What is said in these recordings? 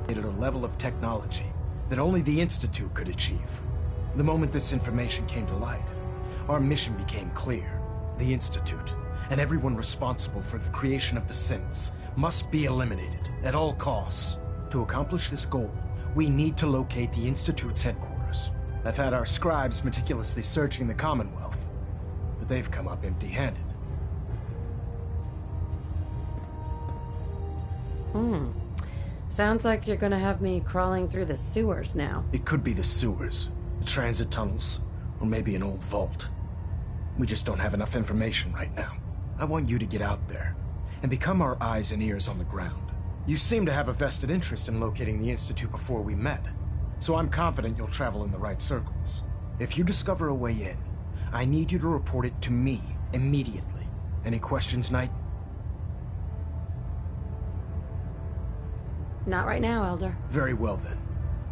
at a level of technology that only the Institute could achieve. The moment this information came to light, our mission became clear. The Institute, and everyone responsible for the creation of the synths, must be eliminated at all costs. To accomplish this goal, we need to locate the Institute's headquarters. I've had our scribes meticulously searching the Commonwealth, but they've come up empty-handed. Sounds like you're gonna have me crawling through the sewers now. It could be the sewers, the transit tunnels, or maybe an old vault. We just don't have enough information right now. I want you to get out there and become our eyes and ears on the ground. You seem to have a vested interest in locating the Institute before we met, so I'm confident you'll travel in the right circles. If you discover a way in, I need you to report it to me immediately. Any questions, Knight? Not right now, Elder. Very well then.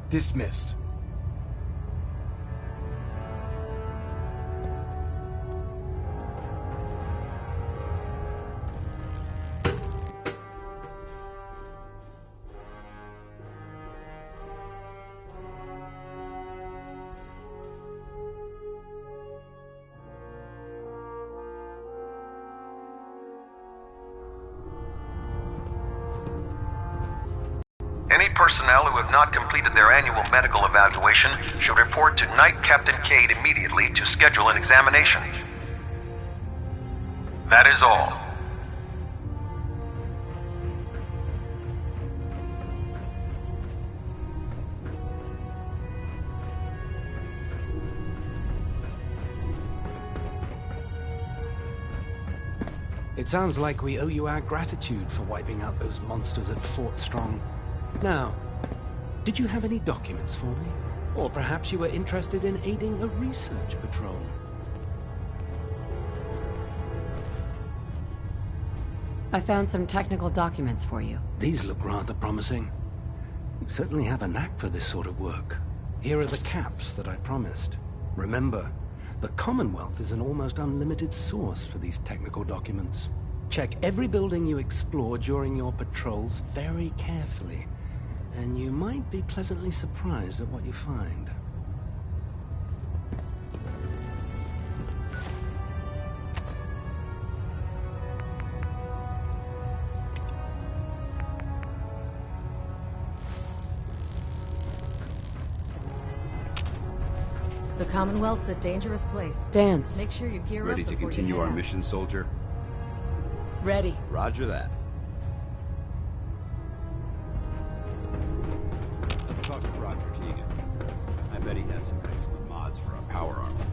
Dismissed. Any personnel who have not completed their annual medical evaluation should report to Knight Captain Cade immediately to schedule an examination. That is all. It sounds like we owe you our gratitude for wiping out those monsters at Fort Strong. Now, did you have any documents for me? Or perhaps you were interested in aiding a research patrol? I found some technical documents for you. These look rather promising. You certainly have a knack for this sort of work. Here are the caps that I promised. Remember, the Commonwealth is an almost unlimited source for these technical documents. Check every building you explore during your patrols very carefully, and you might be pleasantly surprised at what you find. The Commonwealth's a dangerous place. Dance. Make sure you gear Ready up to before continue you head our out. mission, soldier? Ready. Roger that. Let's talk to Roger Teagan. I bet he has some excellent mods for our power armor.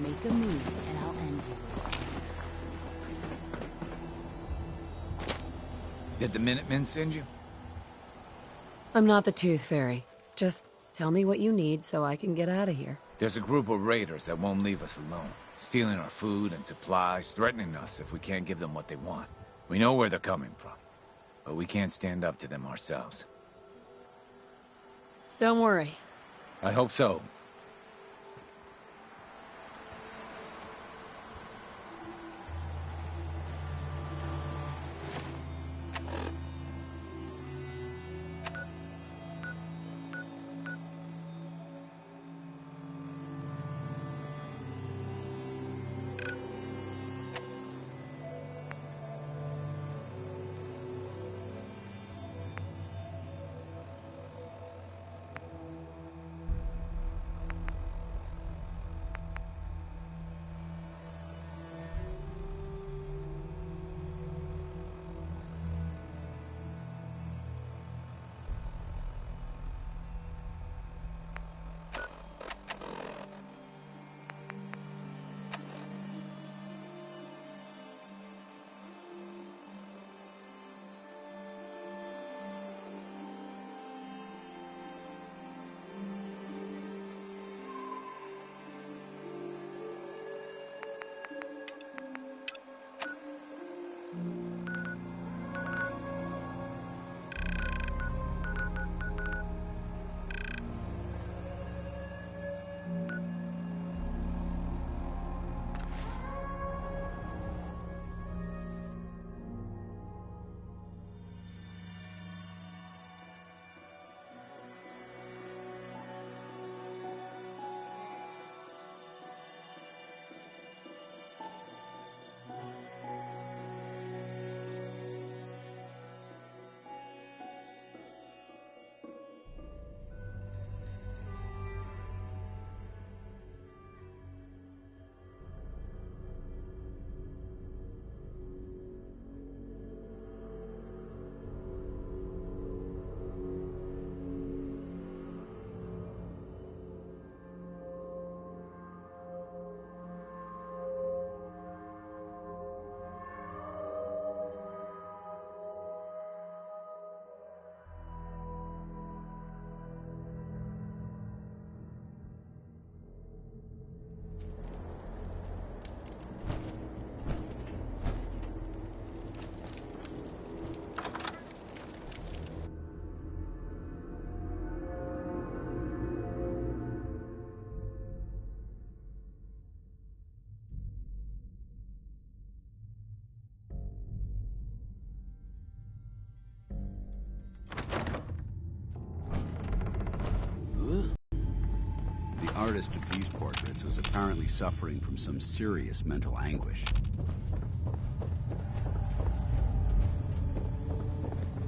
Make a move, and I'll end yours. Did the Minutemen send you? I'm not the Tooth Fairy. Just tell me what you need so I can get out of here. There's a group of raiders that won't leave us alone, stealing our food and supplies, threatening us if we can't give them what they want. We know where they're coming from, but we can't stand up to them ourselves. Don't worry. I hope so. The artist of these portraits was apparently suffering from some serious mental anguish.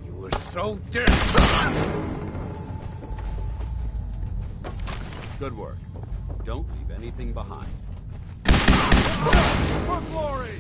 You were so dead! Good work. Don't leave anything behind. For glory!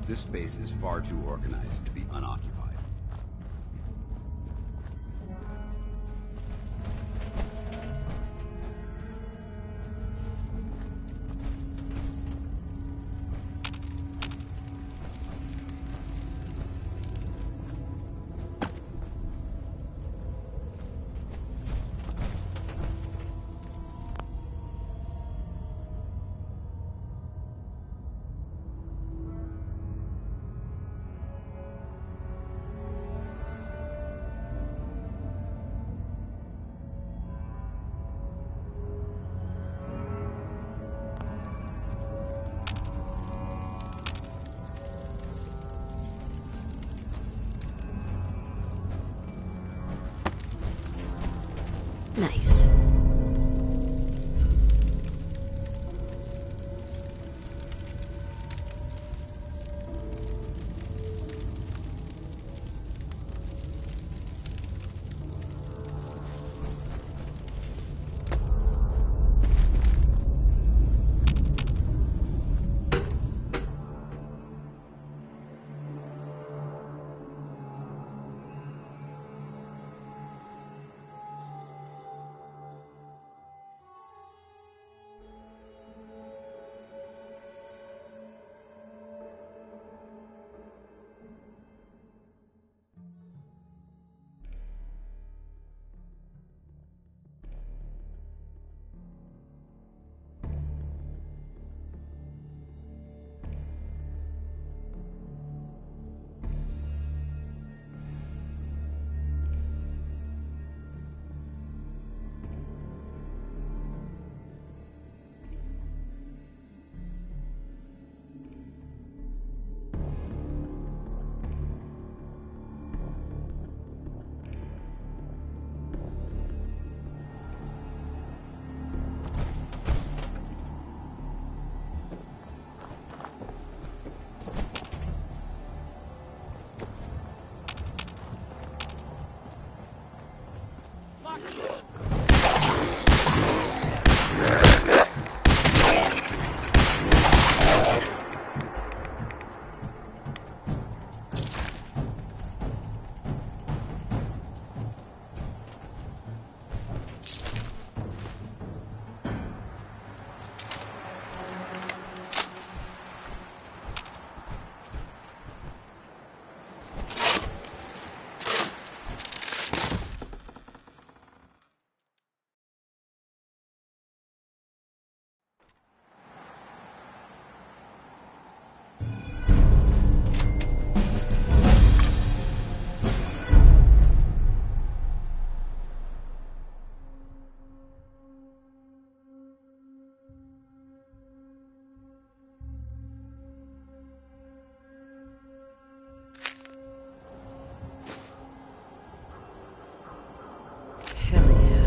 This space is far too organized to be unoccupied. Nice. Hell yeah.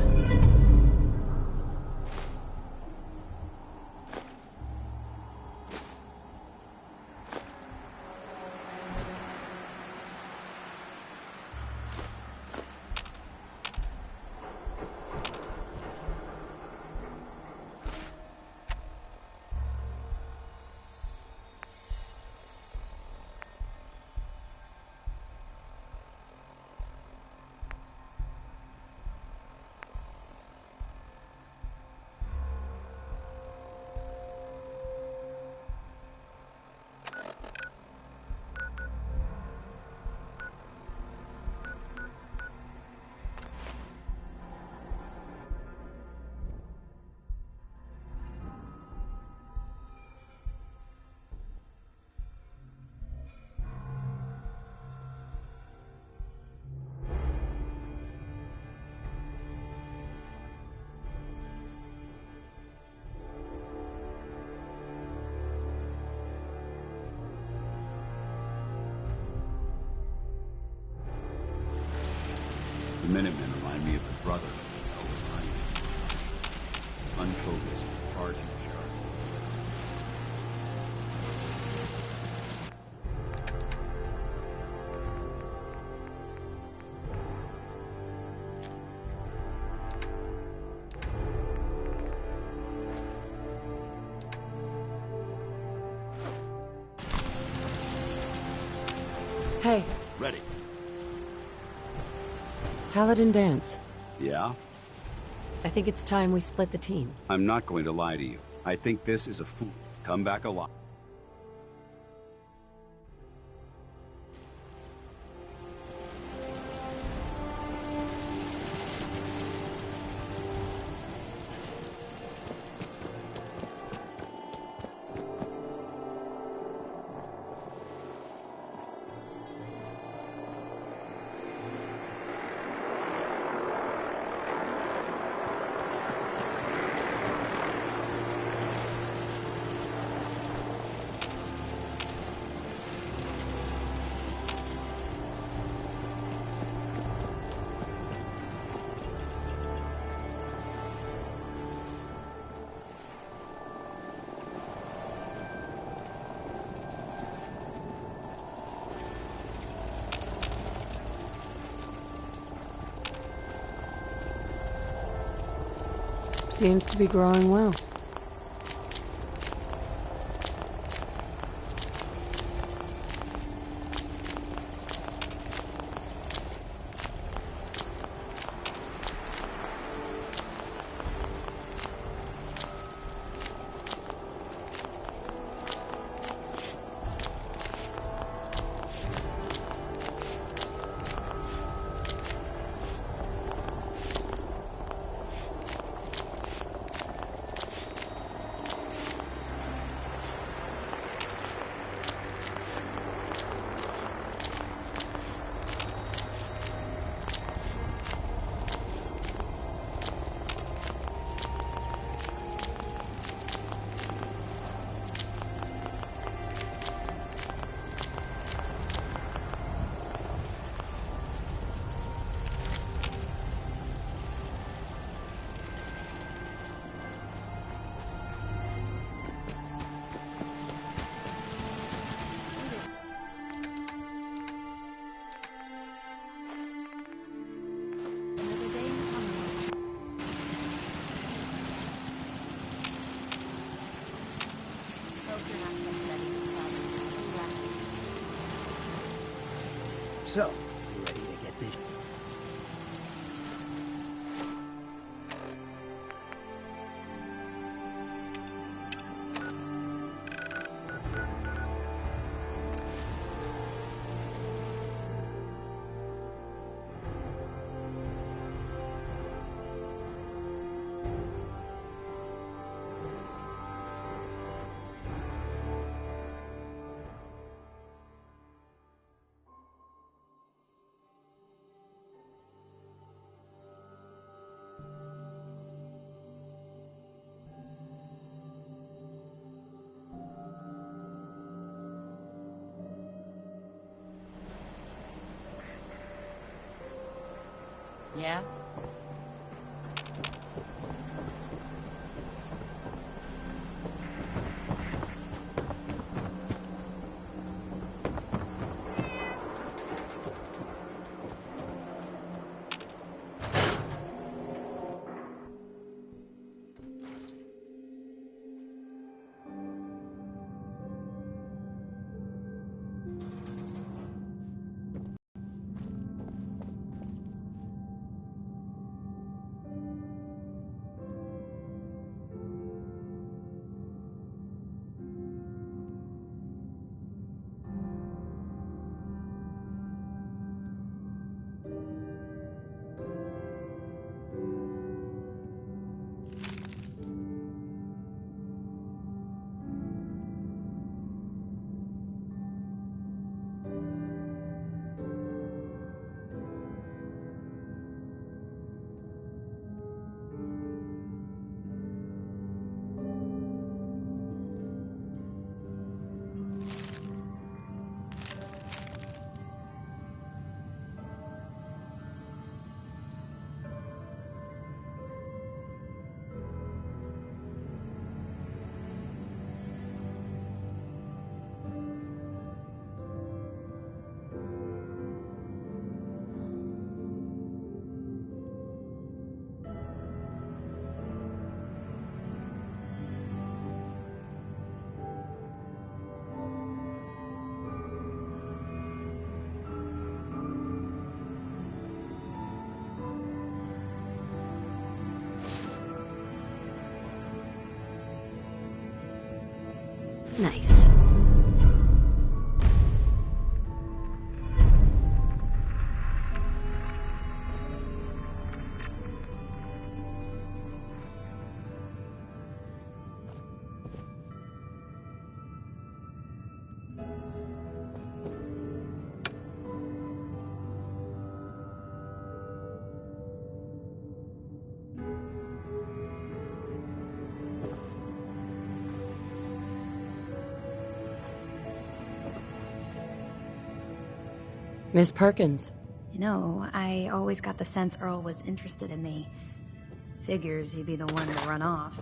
The Minutemen remind me of the brother of the unfocused, far too sharp. Hey, Ready. Paladin Dance. Yeah? I think it's time we split the team. I'm not going to lie to you. I think this is a fool. Come back alive. Seems to be growing well. So, you ready to get this? Yeah? Nice. Miss Perkins. You know, I always got the sense Earl was interested in me. Figures he'd be the one to run off.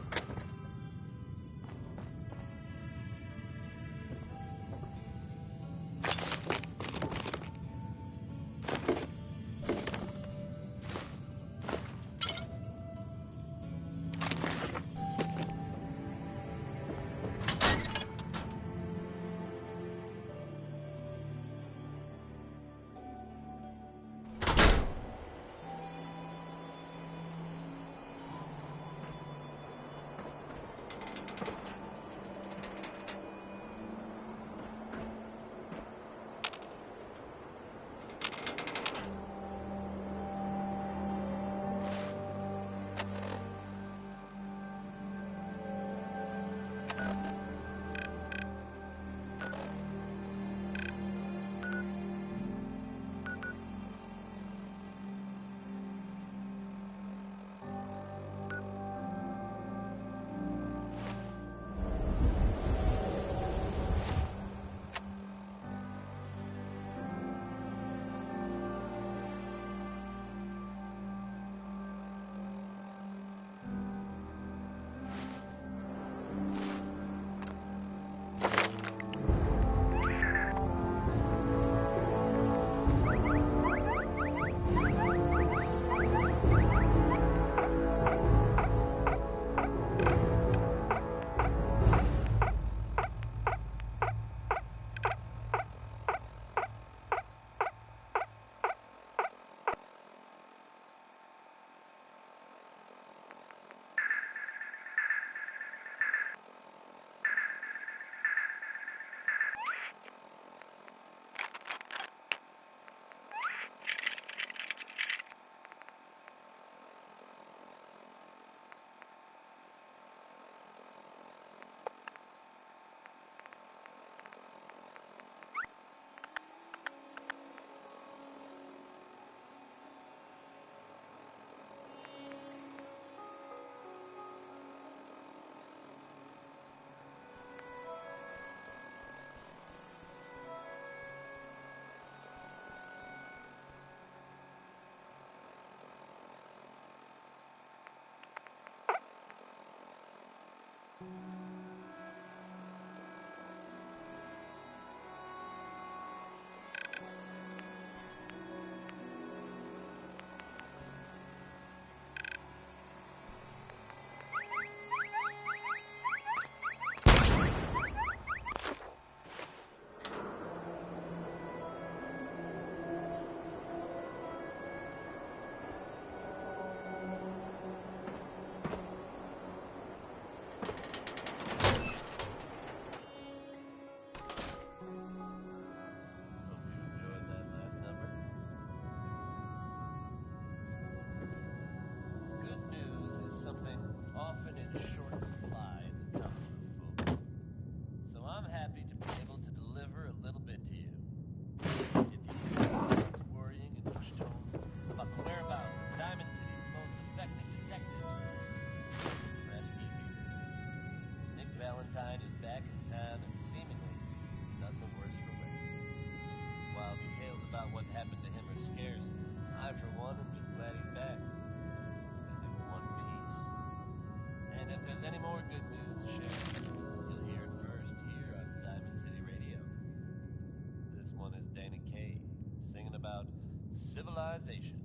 Civilization.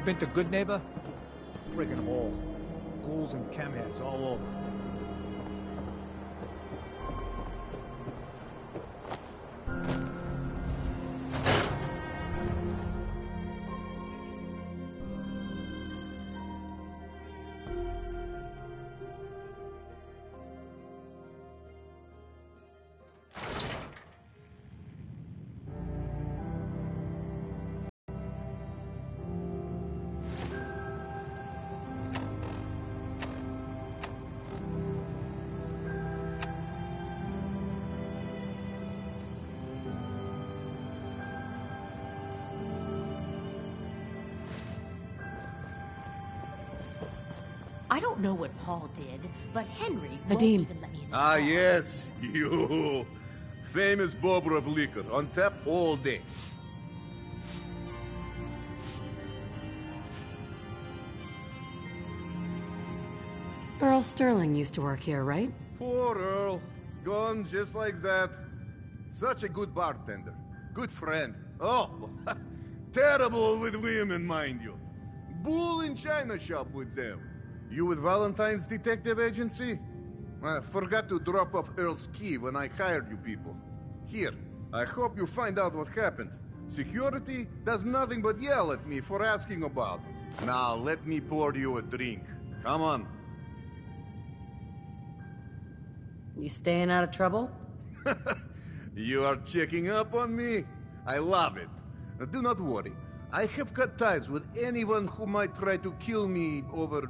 been to Good Neighbor? Friggin' hole. Ghouls and chemheads all over. I don't know what Paul did, but Henry won't Vadim. even let me in his Ah, car. yes, you. Famous bobber of liquor, on tap all day. Earl Sterling used to work here, right? Poor Earl. Gone just like that. Such a good bartender. Good friend. Oh, terrible with women, mind you. Bull in china shop with them. You with Valentine's Detective Agency? I forgot to drop off Earl's key when I hired you people. Here, I hope you find out what happened. Security does nothing but yell at me for asking about it. Now, let me pour you a drink. Come on. You staying out of trouble? You are checking up on me? I love it. Do not worry. I have cut ties with anyone who might try to kill me over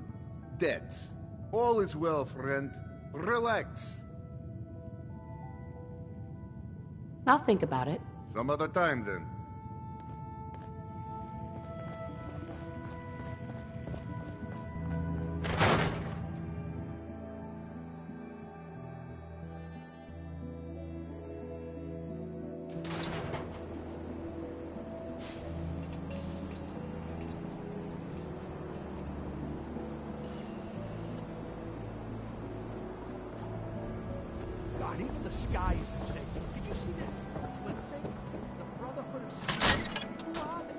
debts. All is well, friend. Relax. I'll think about it. Some other time, then. God, even the sky isn't safe. Did you see that flip thing? The Brotherhood of Steel? Who are they?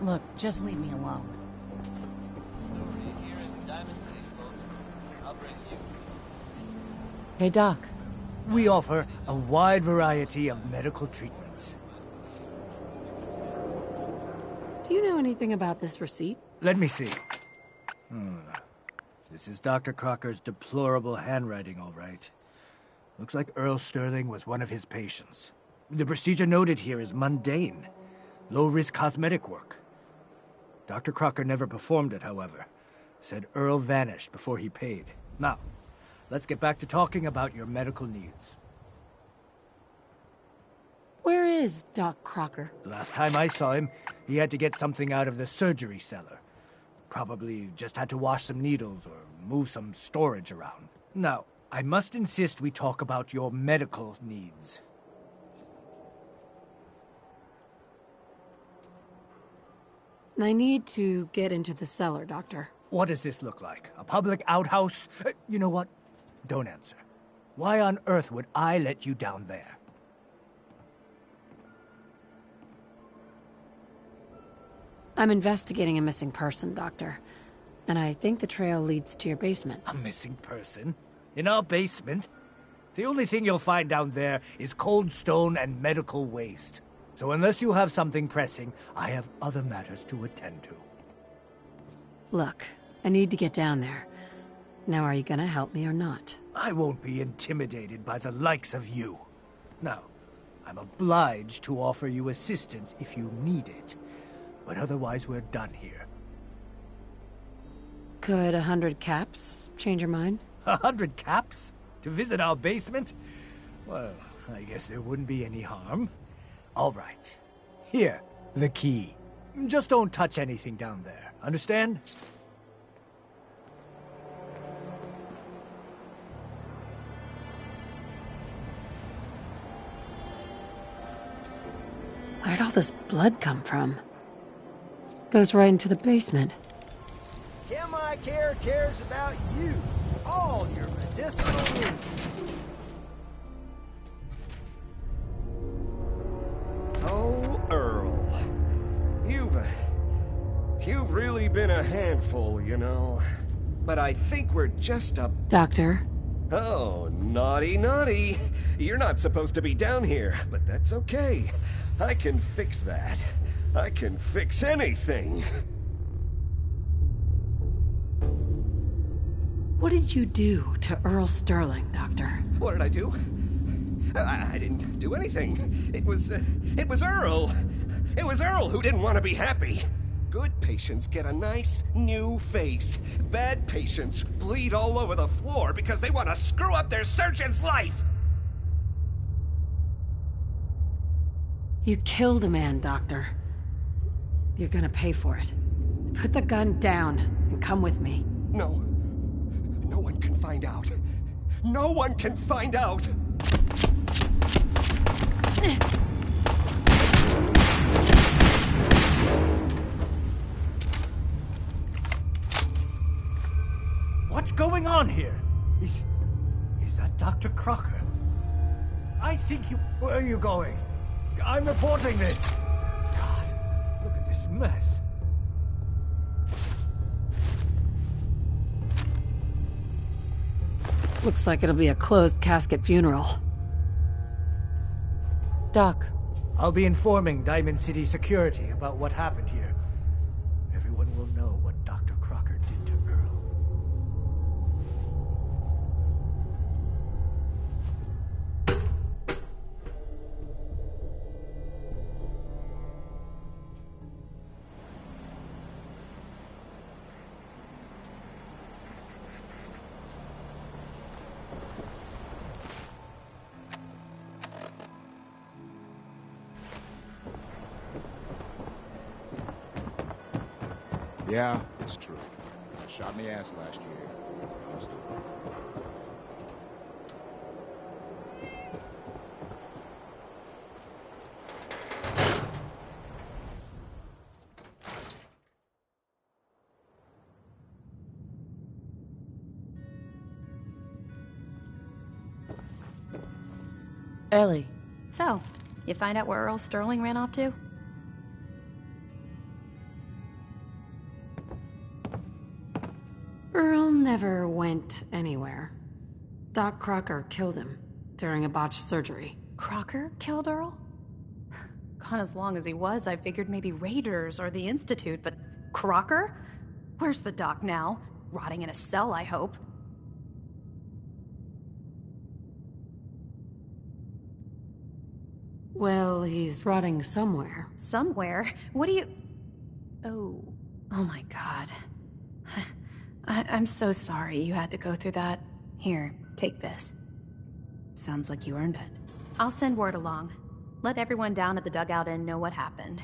Look, just leave me alone. Hey, Doc. We offer a wide variety of medical treatments. Do you know anything about this receipt? Let me see. This is Dr. Crocker's deplorable handwriting, all right. Looks like Earl Sterling was one of his patients. The procedure noted here is mundane. Low-risk cosmetic work. Dr. Crocker never performed it, however. Said Earl vanished before he paid. Now, let's get back to talking about your medical needs. Where is Doc Crocker? Last time I saw him, he had to get something out of the surgery cellar. Probably just had to wash some needles or move some storage around. Now, I must insist we talk about your medical needs. I need to get into the cellar, Doctor. What does this look like? A public outhouse? You know what? Don't answer. Why on earth would I let you down there? I'm investigating a missing person, Doctor. And I think the trail leads to your basement. A missing person? In our basement? The only thing you'll find down there is cold stone and medical waste. So unless you have something pressing, I have other matters to attend to. Look, I need to get down there. Now, are you gonna help me or not? I won't be intimidated by the likes of you. Now, I'm obliged to offer you assistance if you need it. But otherwise, we're done here. Could 100 caps change your mind? 100 caps? To visit our basement? Well, I guess there wouldn't be any harm. All right. Here, the key. Just don't touch anything down there. Understand? Where'd all this blood come from? Goes right into the basement. Chemi Care cares about you. All your medicinal needs. Oh, Earl. You've really been a handful, you know. But I think we're just a... Doctor? Oh, naughty, naughty. You're not supposed to be down here, but that's okay. I can fix that. I can fix anything. What did you do to Earl Sterling, Doctor? What did I do? I didn't do anything. It was Earl. It was Earl who didn't want to be happy. Good patients get a nice new face. Bad patients bleed all over the floor because they want to screw up their surgeon's life. You killed a man, Doctor. You're gonna pay for it. Put the gun down and come with me. No. No one can find out. No one can find out! What's going on here? Is that Dr. Crocker? I think you... Where are you going? I'm reporting this. God, look at this mess. Looks like it'll be a closed casket funeral. Doc. I'll be informing Diamond City Security about what happened here. Everyone will know what Dr. Crocker did to Earl. Yeah, it's true. Shot in the ass last year. Used to. Ellie. So, you find out where Earl Sterling ran off to? Earl never went anywhere. Doc Crocker killed him during a botched surgery. Crocker killed Earl? Gone as long as he was, I figured maybe Raiders or the Institute, but Crocker? Where's the doc now? Rotting in a cell, I hope. Well, he's rotting somewhere. Somewhere? What do you... Oh. Oh my god. I'm so sorry you had to go through that. Here, take this. Sounds like you earned it. I'll send word along. Let everyone down at the Dugout Inn know what happened.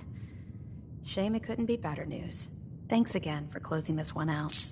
Shame it couldn't be better news. Thanks again for closing this one out.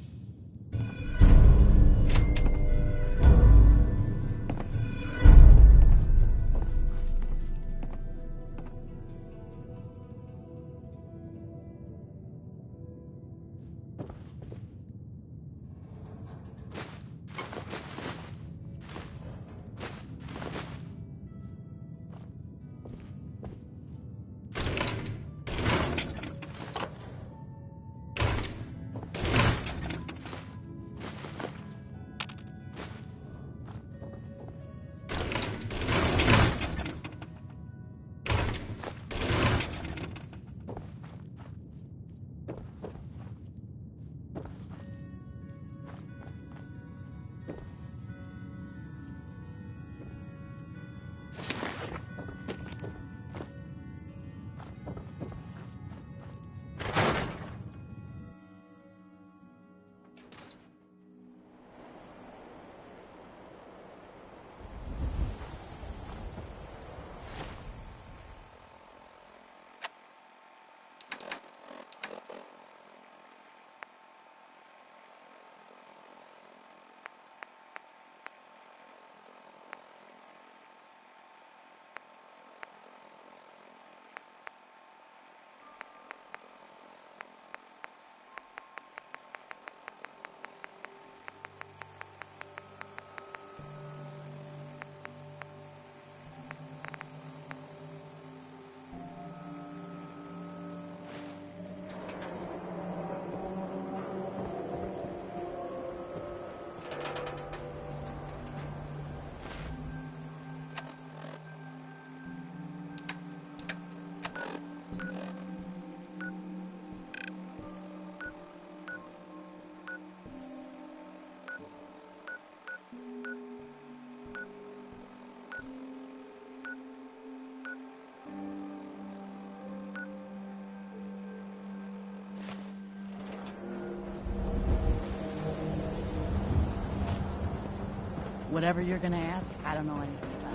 Whatever you're gonna ask, I don't know anything about.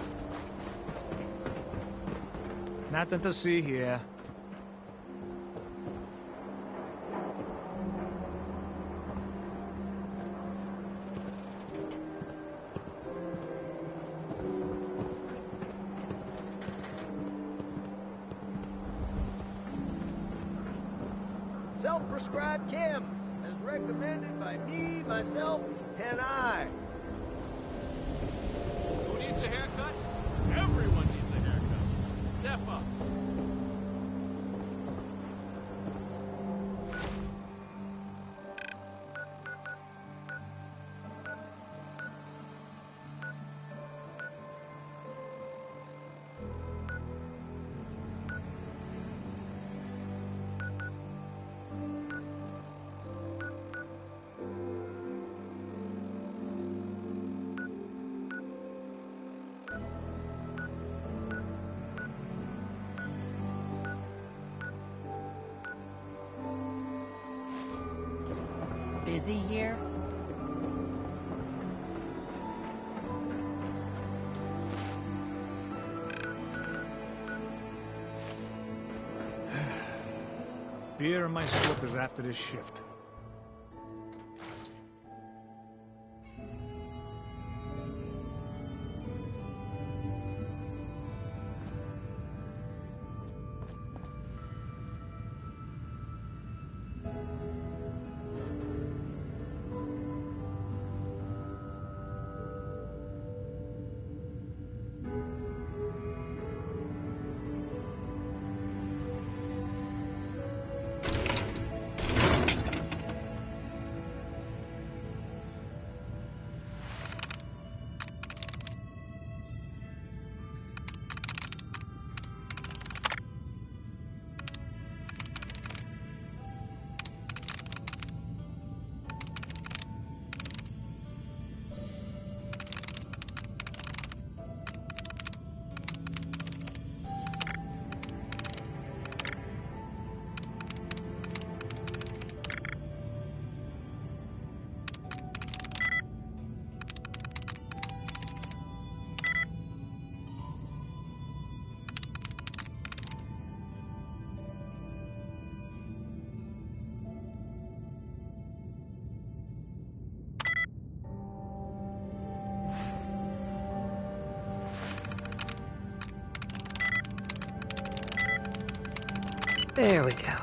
Nothing to see here. Self-prescribed chems, as recommended by me, myself, and I. Who needs a haircut? Everyone needs a haircut. Step up. Busy here? Beer in my slippers after this shift. There we go.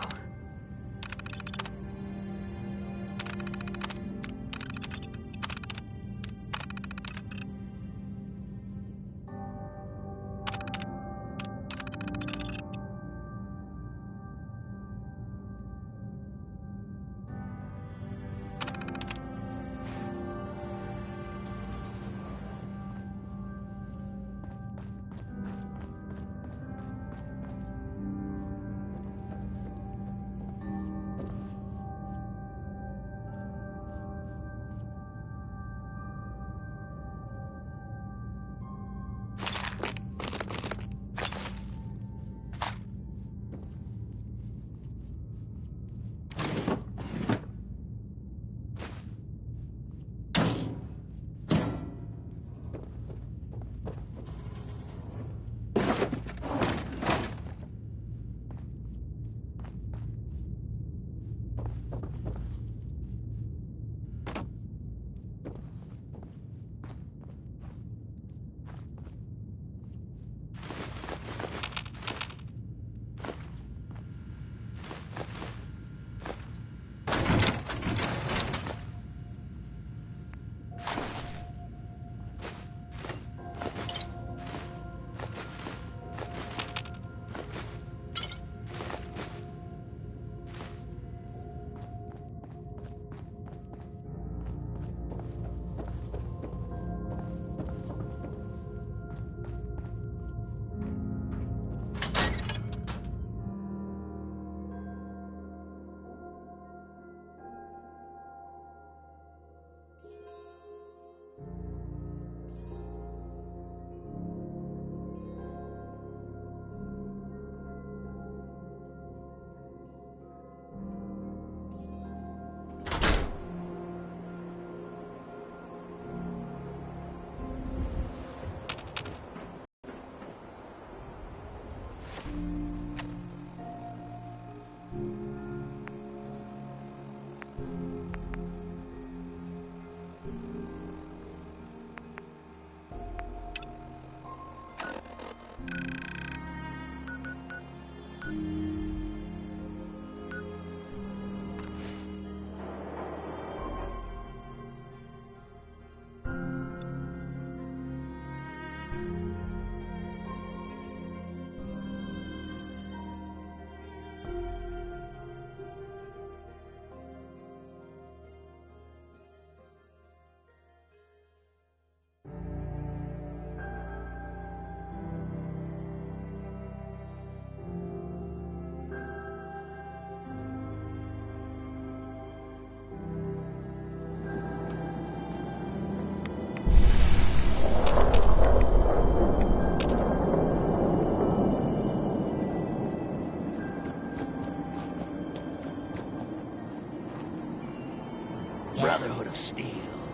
Brotherhood of Steel,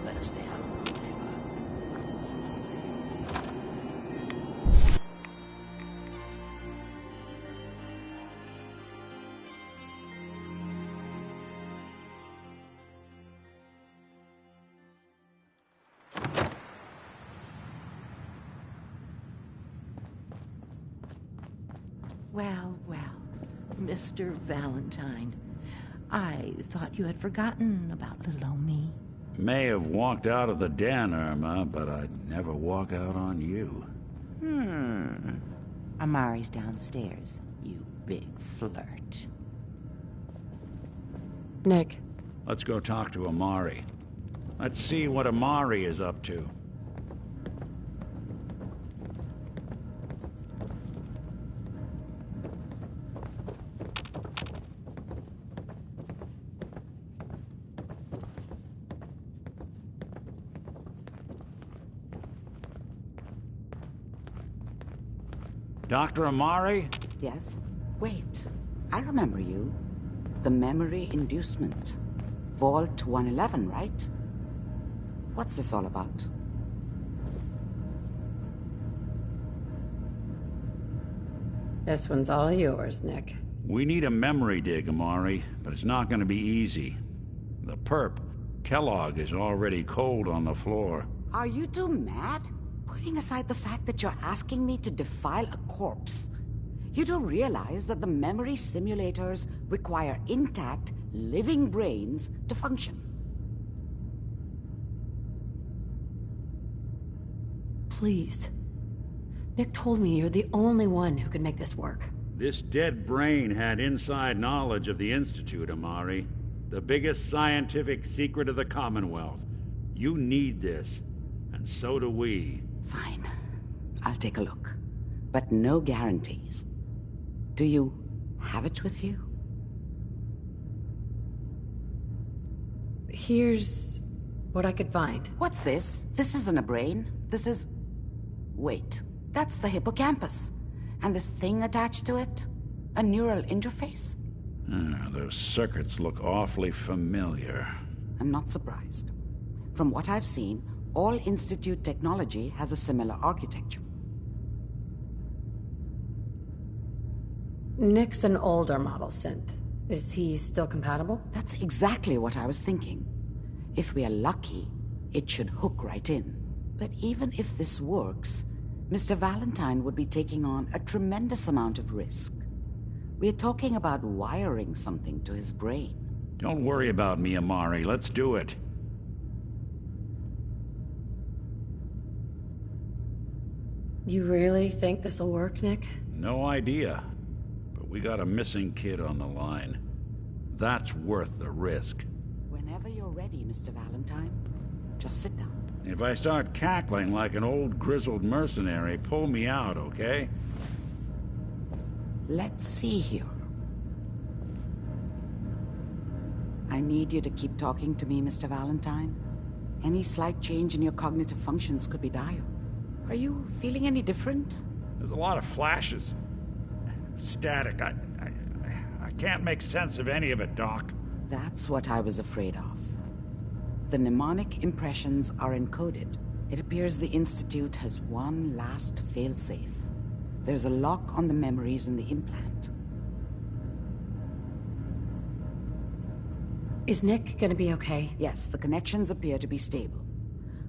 let us down. Well, well, Mr. Valentine. I thought you had forgotten about little old me. May have walked out of the den, Irma, but I'd never walk out on you. Amari's downstairs, you big flirt. Nick. Let's go talk to Amari. Let's see what Amari is up to. Dr. Amari? Yes? Wait, I remember you. The memory inducement. Vault 111, right? What's this all about? This one's all yours, Nick. We need a memory dig, Amari, but it's not going to be easy. The perp, Kellogg, is already cold on the floor. Are you two mad? Putting aside the fact that you're asking me to defile a corpse, You do realize that the memory simulators require intact, living brains to function. Please. Nick told me you're the only one who can make this work. This dead brain had inside knowledge of the Institute, Amari. The biggest scientific secret of the Commonwealth. You need this, and so do we. Fine. I'll take a look. But no guarantees. Do you have it with you? Here's what I could find. What's this? This isn't a brain. This is... Wait. That's the hippocampus. And this thing attached to it? A neural interface? Those circuits look awfully familiar. I'm not surprised. From what I've seen, all Institute technology has a similar architecture. Nick's an older model synth. Is he still compatible? That's exactly what I was thinking. If we are lucky, it should hook right in. But even if this works, Mr. Valentine would be taking on a tremendous amount of risk. We're talking about wiring something to his brain. Don't worry about me, Amari. Let's do it. You really think this'll work, Nick? No idea. But we got a missing kid on the line. That's worth the risk. Whenever you're ready, Mr. Valentine, just sit down. If I start cackling like an old grizzled mercenary, pull me out, okay? Let's see here. I need you to keep talking to me, Mr. Valentine. Any slight change in your cognitive functions could be dire. Are you feeling any different? There's a lot of flashes. Static. I can't make sense of any of it, Doc. That's what I was afraid of. The mnemonic impressions are encoded. It appears the Institute has one last failsafe. There's a lock on the memories in the implant. Is Nick gonna be okay? Yes, the connections appear to be stable.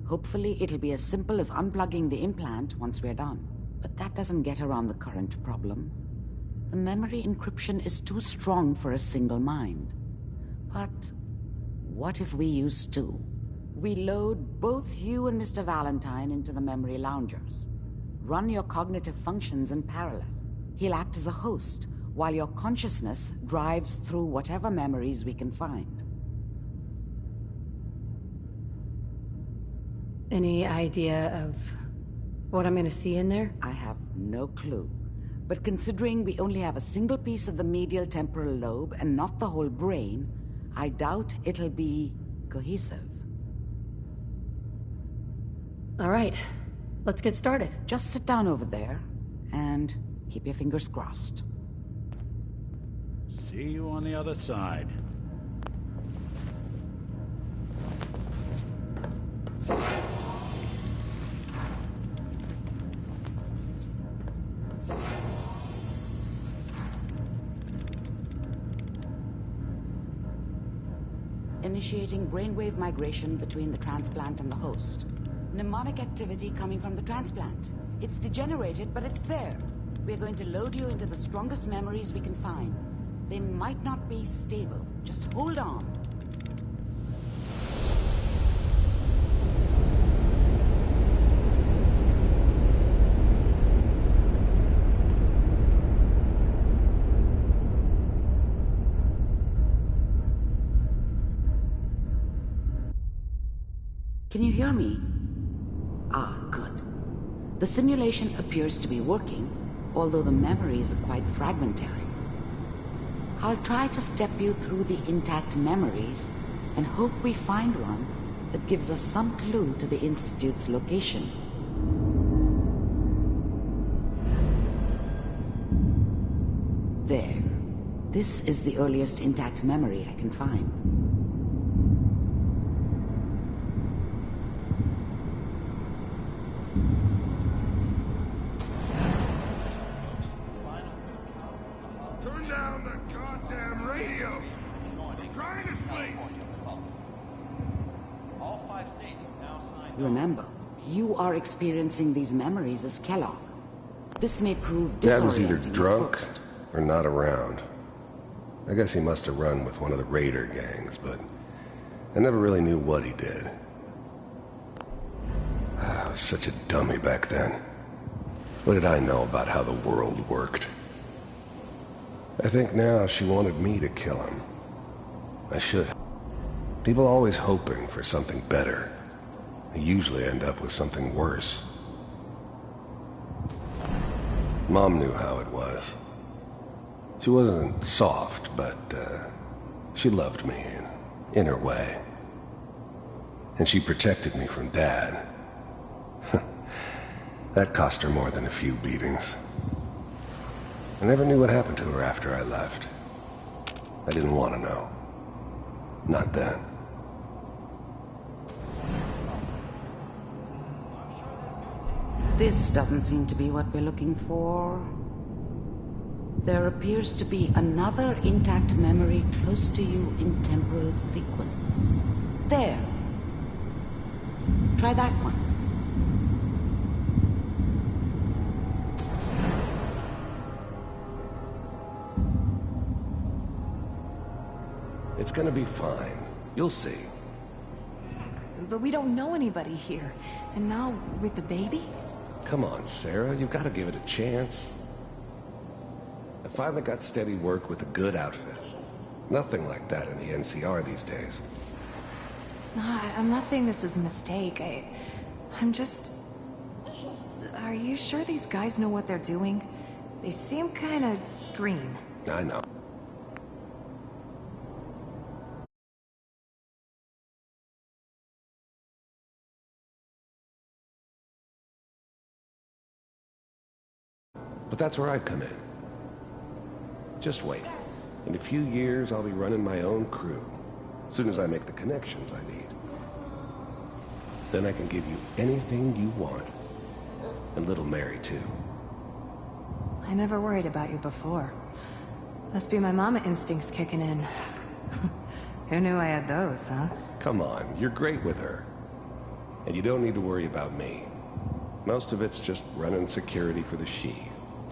Hopefully it'll be as simple as unplugging the implant once we're done. But that doesn't get around the current problem. The memory encryption is too strong for a single mind. But what if we use two? We load both you and Mr. Valentine into the memory loungers. Run your cognitive functions in parallel. He'll act as a host, while your consciousness drives through whatever memories we can find. Any idea of what I'm gonna see in there? I have no clue. But considering we only have a single piece of the medial temporal lobe and not the whole brain, I doubt it'll be cohesive. All right, let's get started. Just sit down over there and keep your fingers crossed. See you on the other side. Initiating brainwave migration between the transplant and the host. Mnemonic activity coming from the transplant. It's degenerated, but it's there. We're going to load you into the strongest memories we can find. They might not be stable. Just hold on. Can you hear me? Ah, good. The simulation appears to be working, although the memories are quite fragmentary. I'll try to step you through the intact memories and hope we find one that gives us some clue to the Institute's location. There. This is the earliest intact memory I can find. Turn down the goddamn radio! I'm trying to sleep! All 5 states have now signed. Remember, you are experiencing these memories as Kellogg. This may prove Dad was either disorienting at drunk first. or not around. I guess he must have run with one of the raider gangs, but I never really knew what he did. I was such a dummy back then. What did I know about how the world worked? I think now she wanted me to kill him. I should. People always hoping for something better. They usually end up with something worse. Mom knew how it was. She wasn't soft, but she loved me in her way. And she protected me from Dad. That cost her more than a few beatings. I never knew what happened to her after I left. I didn't want to know. Not then. This doesn't seem to be what we're looking for. There appears to be another intact memory close to you in temporal sequence. There. Try that one. It's gonna be fine. You'll see. But we don't know anybody here. And now, with the baby? Come on, Sarah. You've got to give it a chance. I finally got steady work with a good outfit. Nothing like that in the NCR these days. No, I'm not saying this was a mistake. I'm just... Are you sure these guys know what they're doing? They seem kind of green. I know. But that's where I come in. Just wait. In a few years, I'll be running my own crew. As soon as I make the connections I need. Then I can give you anything you want. And little Mary, too. I never worried about you before. Must be my mama instincts kicking in. Who knew I had those, huh? Come on, you're great with her. And you don't need to worry about me. Most of it's just running security for the she.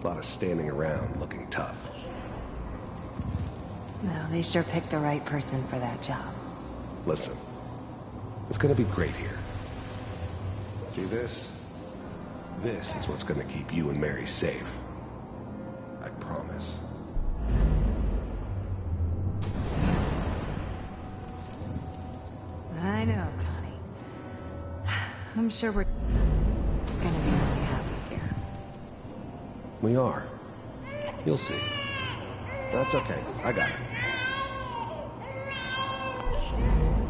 A lot of standing around looking tough. No, they sure picked the right person for that job. Listen, it's gonna be great here. See this? This is what's gonna keep you and Mary safe. I promise. I know, Connie. I'm sure we're gonna be really happy here. We are. You'll see. That's okay. I got it.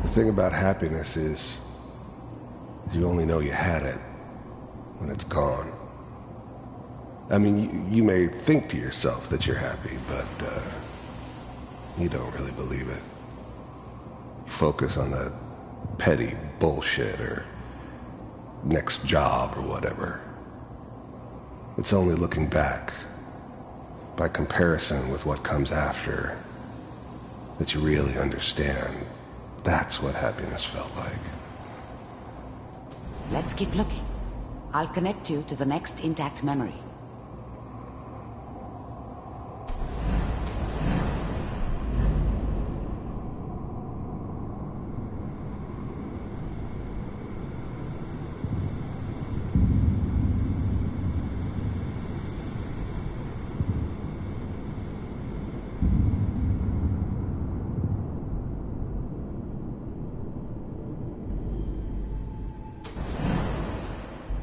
The thing about happiness is you only know you had it when it's gone. I mean, you may think to yourself that you're happy, but you don't really believe it. You focus on that petty bullshit or next job or whatever. It's only looking back, by comparison with what comes after, that you really understand. That's what happiness felt like. Let's keep looking. I'll connect you to the next intact memory.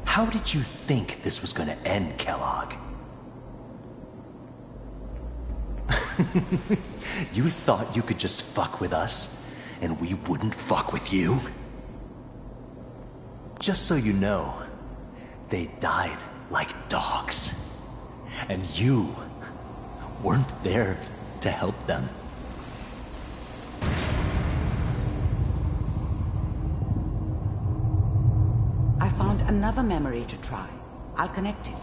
How did you think this was gonna end, Kellogg? You thought you could just fuck with us, and we wouldn't fuck with you? Just so you know, they died like dogs. And you weren't there to help them. I found another memory to try. I'll connect you.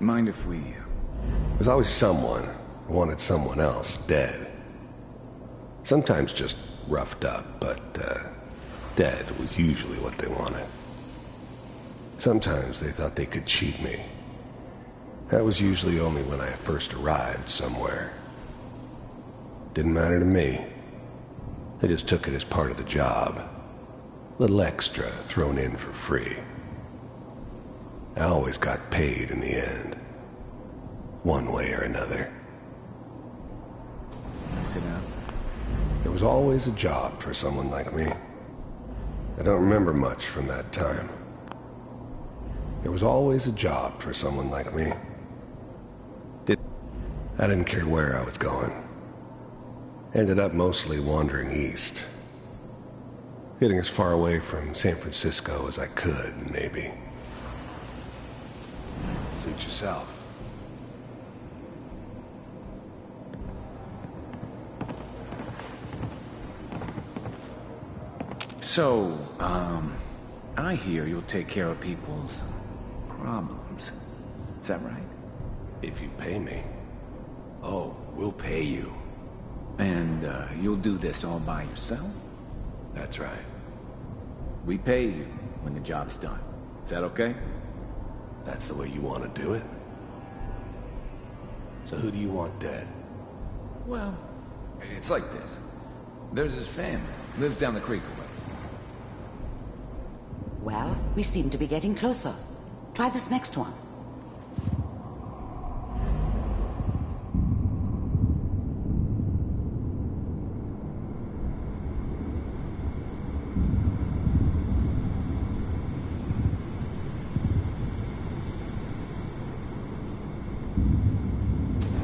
Mind if we... There's always someone who wanted someone else dead. Sometimes just roughed up, but dead was usually what they wanted. Sometimes they thought they could cheat me. That was usually only when I first arrived somewhere. Didn't matter to me. I just took it as part of the job. Little extra thrown in for free. I always got paid in the end. One way or another. Sit down. There was always a job for someone like me. I don't remember much from that time. There was always a job for someone like me. I didn't care where I was going. Ended up mostly wandering east. Getting as far away from San Francisco as I could, maybe. Suit yourself. So, I hear you'll take care of people's problems. Is that right? If you pay me. Oh, we'll pay you. And, you'll do this all by yourself? That's right. We pay you when the job's done. Is that okay? That's the way you want to do it? So who do you want dead? Well, it's like this. There's his family. Lives down the creek a ways. Well, we seem to be getting closer. Try this next one.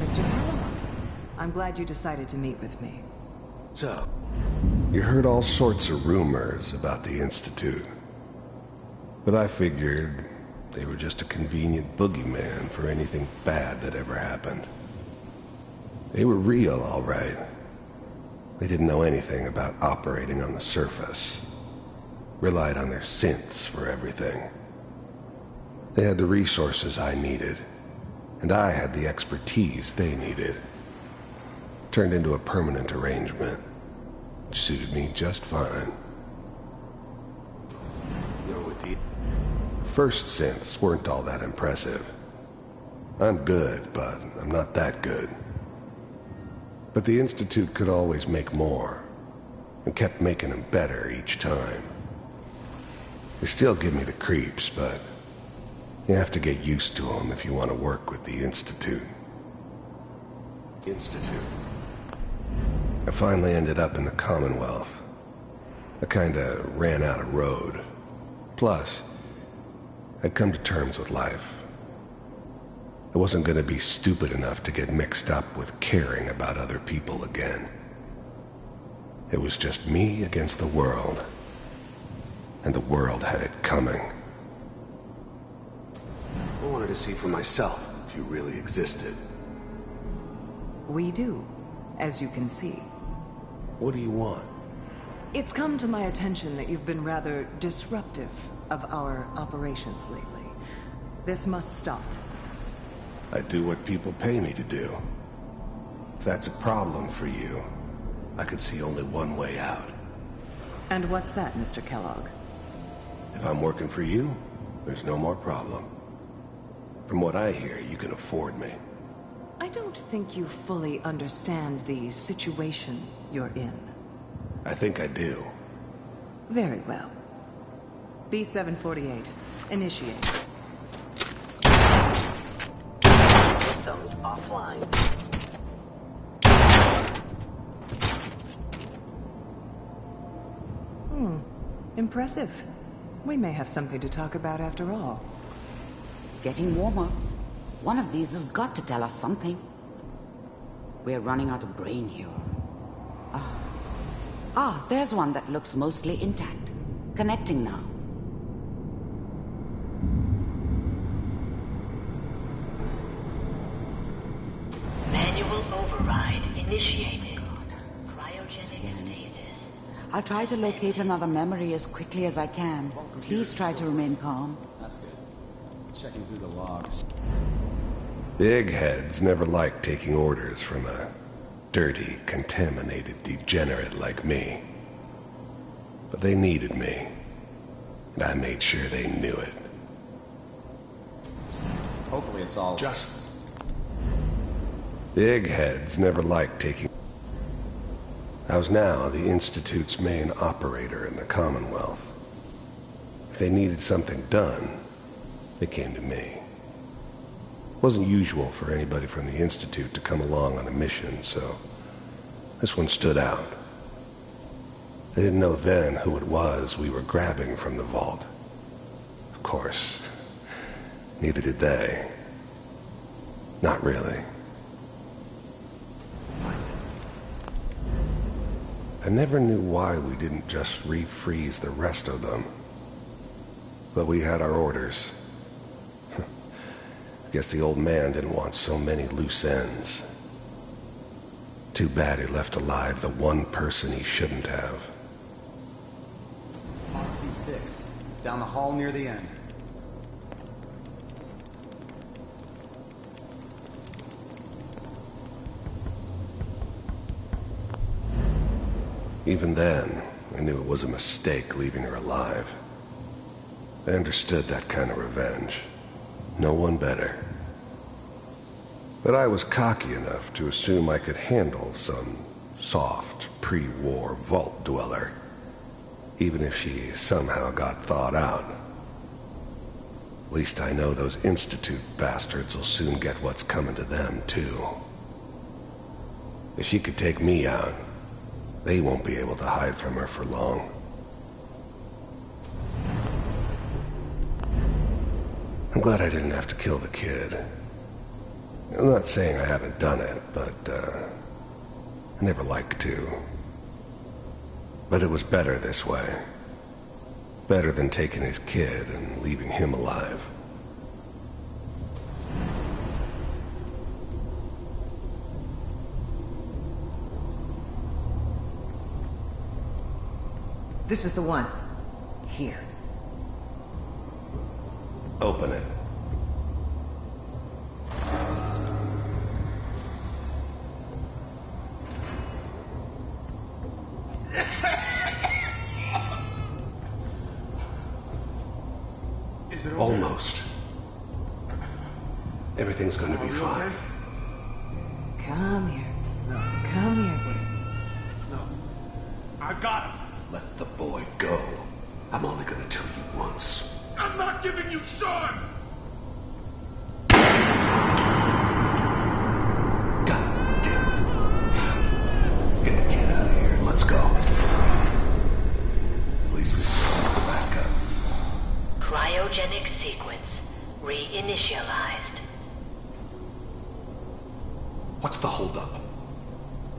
Mr. Kellogg, I'm glad you decided to meet with me. So, you heard all sorts of rumors about the Institute. But I figured they were just a convenient boogeyman for anything bad that ever happened. They were real, all right. They didn't know anything about operating on the surface. Relied on their synths for everything. They had the resources I needed, and I had the expertise they needed. Turned into a permanent arrangement, which suited me just fine. First synths weren't all that impressive. I'm good, but I'm not that good. But the Institute could always make more, and kept making them better each time. They still give me the creeps, but you have to get used to them if you want to work with the Institute. I finally ended up in the Commonwealth. I kinda ran out of road. Plus, I'd come to terms with life. I wasn't gonna be stupid enough to get mixed up with caring about other people again. It was just me against the world. And the world had it coming. I wanted to see for myself if you really existed. We do, as you can see. What do you want? It's come to my attention that you've been rather disruptive of our operations lately. This must stop. I do what people pay me to do. If that's a problem for you, I could see only one way out. And what's that, Mr. Kellogg? If I'm working for you, there's no more problem. From what I hear, you can afford me. I don't think you fully understand the situation you're in. I think I do. Very well. B-748, initiate. Systems offline. Impressive. We may have something to talk about after all. Getting warmer. One of these has got to tell us something. We're running out of brain here. There's one that looks mostly intact. Connecting now. Manual override initiated. Cryogenic stasis. I'll try to locate another memory as quickly as I can. Please try to remain calm. That's good. Checking through the logs. Eggheads never liked taking orders from a dirty, contaminated degenerate like me. But they needed me, and I made sure they knew it. Hopefully it's all... Eggheads never liked taking... I was now the Institute's main operator in the Commonwealth. If they needed something done, they came to me. It wasn't usual for anybody from the Institute to come along on a mission, so this one stood out. I didn't know then who it was we were grabbing from the vault. Of course, neither did they. Not really. I never knew why we didn't just refreeze the rest of them. But we had our orders. I guess the old man didn't want so many loose ends. Too bad he left alive the one person he shouldn't have. On C6, down the hall near the end. Even then, I knew it was a mistake leaving her alive. I understood that kind of revenge. No one better. But I was cocky enough to assume I could handle some soft, pre-war vault dweller, even if she somehow got thawed out. At least I know those Institute bastards will soon get what's coming to them, too. If she could take me out, they won't be able to hide from her for long. I'm glad I didn't have to kill the kid. I'm not saying I haven't done it, but, I never liked to. But it was better this way. Better than taking his kid and leaving him alive. This is the one. Here. Open it. Almost. Everything's going to be fine. Come here. Come here. I've got him. Let the boy go. I'm only going to tell you once. I'm not giving you Sean! God damn it. Get the kid out of here and let's go. At least we still have the backup. Cryogenic sequence reinitialized. What's the holdup?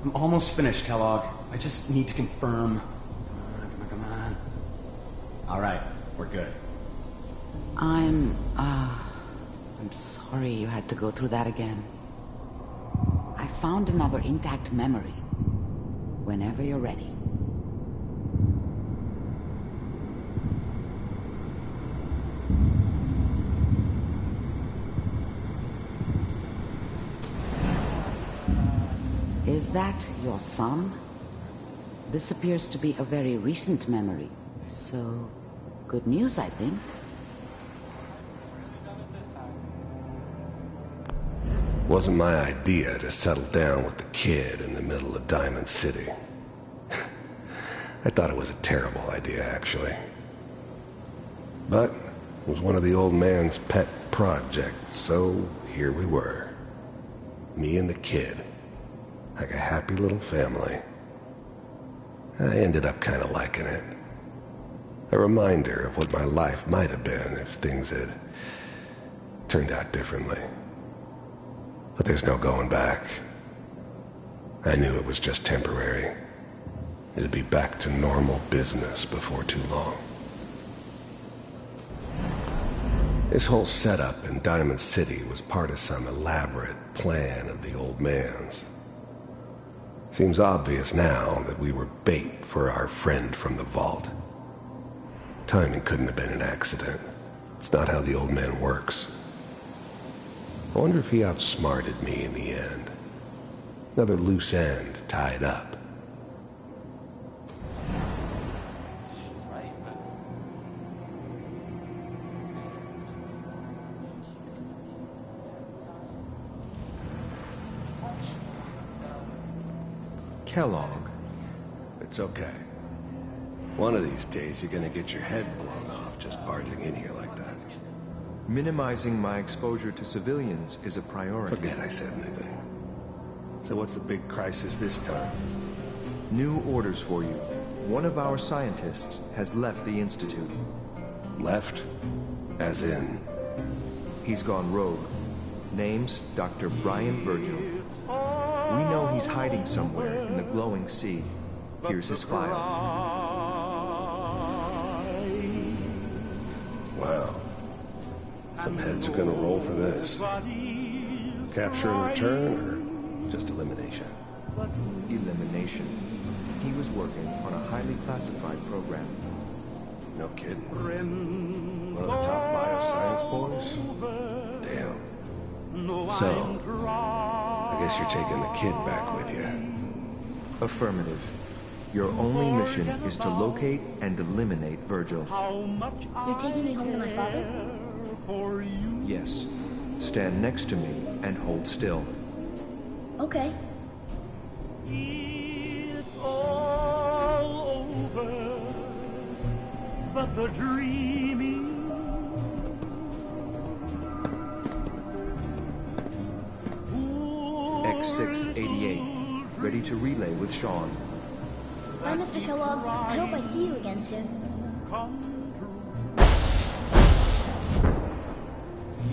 I'm almost finished, Kellogg. I just need to confirm. Come on. All right, we're good. I'm sorry you had to go through that again. I found another intact memory. Whenever you're ready. Is that your son? This appears to be a very recent memory. So, good news, I think. Wasn't my idea to settle down with the kid in the middle of Diamond City. I thought it was a terrible idea, actually. But it was one of the old man's pet projects, so here we were. Me and the kid. Like a happy little family. I ended up kind of liking it. A reminder of what my life might have been if things had turned out differently. But there's no going back. I knew it was just temporary. It'd be back to normal business before too long. This whole setup in Diamond City was part of some elaborate plan of the old man's. Seems obvious now that we were bait for our friend from the vault. Timing couldn't have been an accident. It's not how the old man works. I wonder if he outsmarted me in the end. Another loose end tied up. Kellogg. It's okay. One of these days you're gonna get your head blown off just barging in here like that. Minimizing my exposure to civilians is a priority. Forget I said anything. So what's the big crisis this time? New orders for you. One of our scientists has left the Institute. Left? As in? He's gone rogue. Name's Dr. Brian Virgil. We know he's hiding somewhere in the glowing sea. Here's his file. Wow. Some heads are gonna roll for this. Capture and return, or just elimination? Elimination. He was working on a highly classified program. No kidding. One of the top bioscience boys? Damn. So, I guess you're taking the kid back with you. Affirmative. Your only mission is to locate and eliminate Virgil. You're taking me home to my father? Yes. Stand next to me and hold still. Okay. It's all over, but the dreaming. X688, ready to relay with Sean. Bye, Mr. Kellogg. I hope I see you again soon.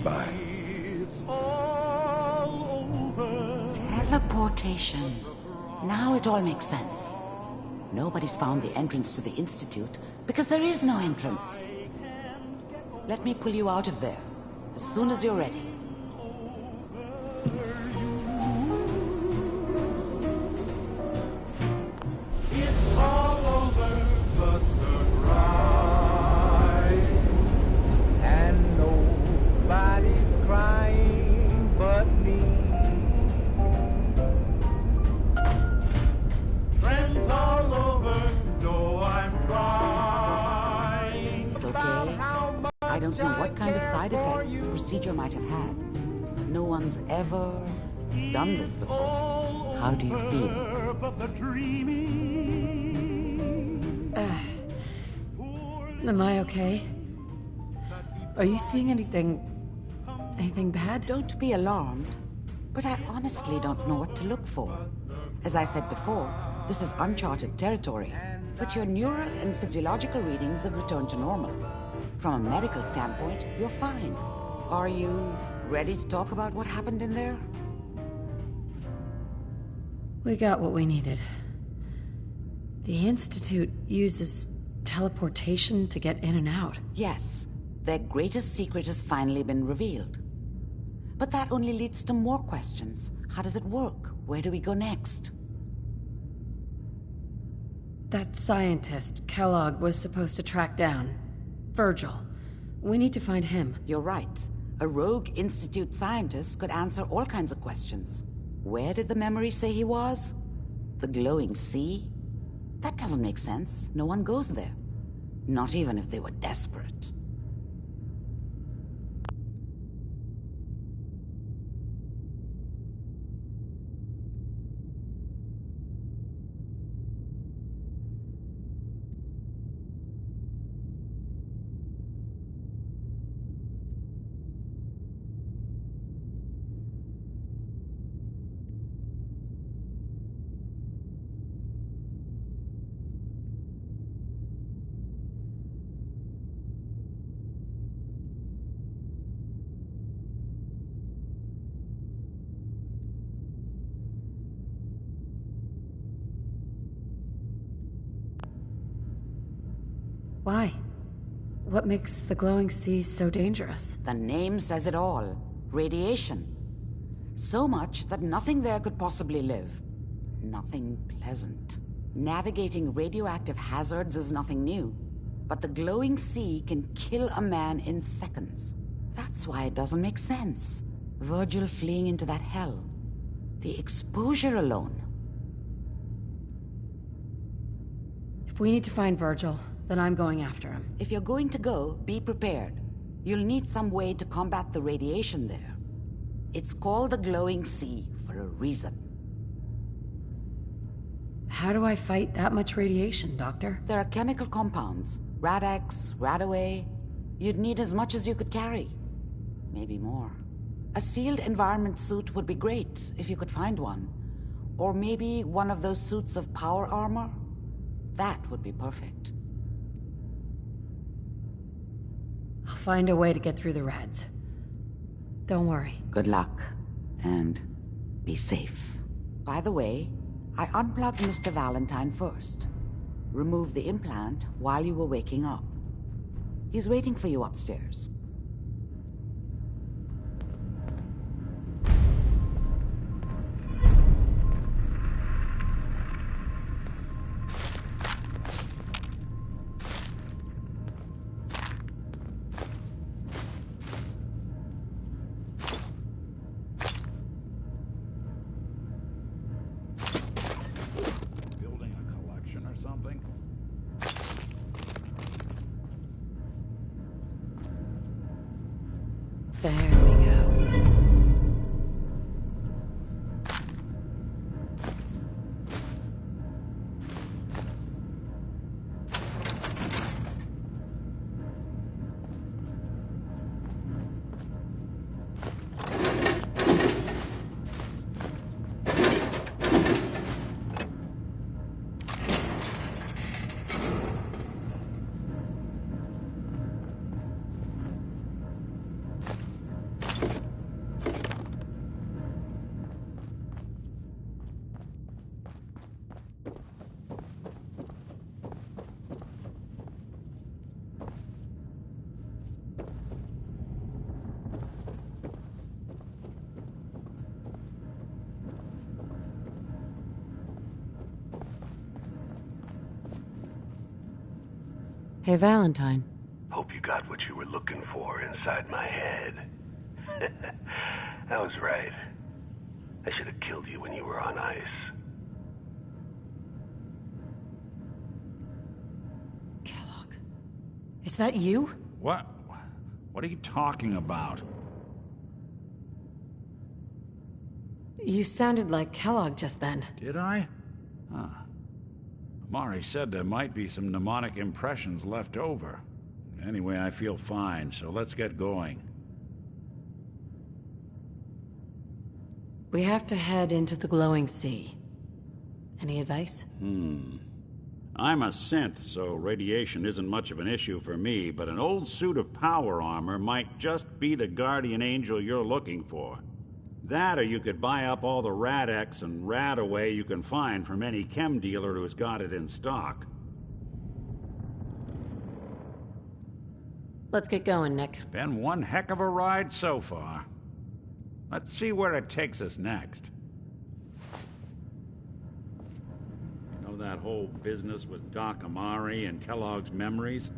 Bye. Teleportation. Now it all makes sense. Nobody's found the entrance to the Institute because there is no entrance. Let me pull you out of there as soon as you're ready. It's all over but the cry, and nobody's crying but me. Friends all over know I'm crying. It's okay. I don't know what kind of side effects the procedure might have had. No one's ever done this before. How do you feel? Am I okay? Are you seeing anything bad? Don't be alarmed, but I honestly don't know what to look for. As I said before, this is uncharted territory, but your neural and physiological readings have returned to normal. From a medical standpoint, you're fine. Are you ready to talk about what happened in there? We got what we needed. The Institute uses teleportation to get in and out. Yes, their greatest secret has finally been revealed. But that only leads to more questions. How does it work? Where do we go next? That scientist, Kellogg, was supposed to track down. Virgil. We need to find him. You're right. A rogue Institute scientist could answer all kinds of questions. Where did the memory say he was? The glowing sea? That doesn't make sense. No one goes there. Not even if they were desperate. Why? What makes the glowing sea so dangerous? The name says it all. Radiation. So much that nothing there could possibly live. Nothing pleasant. Navigating radioactive hazards is nothing new. But the glowing sea can kill a man in seconds. That's why it doesn't make sense. Virgil fleeing into that hell. The exposure alone. If we need to find Virgil, then I'm going after him. If you're going to go, be prepared. You'll need some way to combat the radiation there. It's called the glowing sea for a reason. How do I fight that much radiation, Doctor? There are chemical compounds. Rad-X, Radaway. You'd need as much as you could carry. Maybe more. A sealed environment suit would be great, if you could find one. Or maybe one of those suits of power armor? That would be perfect. I'll find a way to get through the rads. Don't worry. Good luck. And be safe. By the way, I unplugged Mr. Valentine first. Removed the implant while you were waking up. He's waiting for you upstairs. There we go. Hey, Valentine. Hope you got what you were looking for inside my head. I was right. I should have killed you when you were on ice. Kellogg. Is that you? What? What are you talking about? You sounded like Kellogg just then. Did I? Huh. Mari said there might be some mnemonic impressions left over. Anyway, I feel fine, so let's get going. We have to head into the glowing sea. Any advice? I'm a synth, so radiation isn't much of an issue for me, but an old suit of power armor might just be the guardian angel you're looking for. That, or you could buy up all the Rad-X and Radaway you can find from any chem dealer who's got it in stock. Let's get going, Nick. Been one heck of a ride so far. Let's see where it takes us next. You know that whole business with Doc Amari and Kellogg's memories?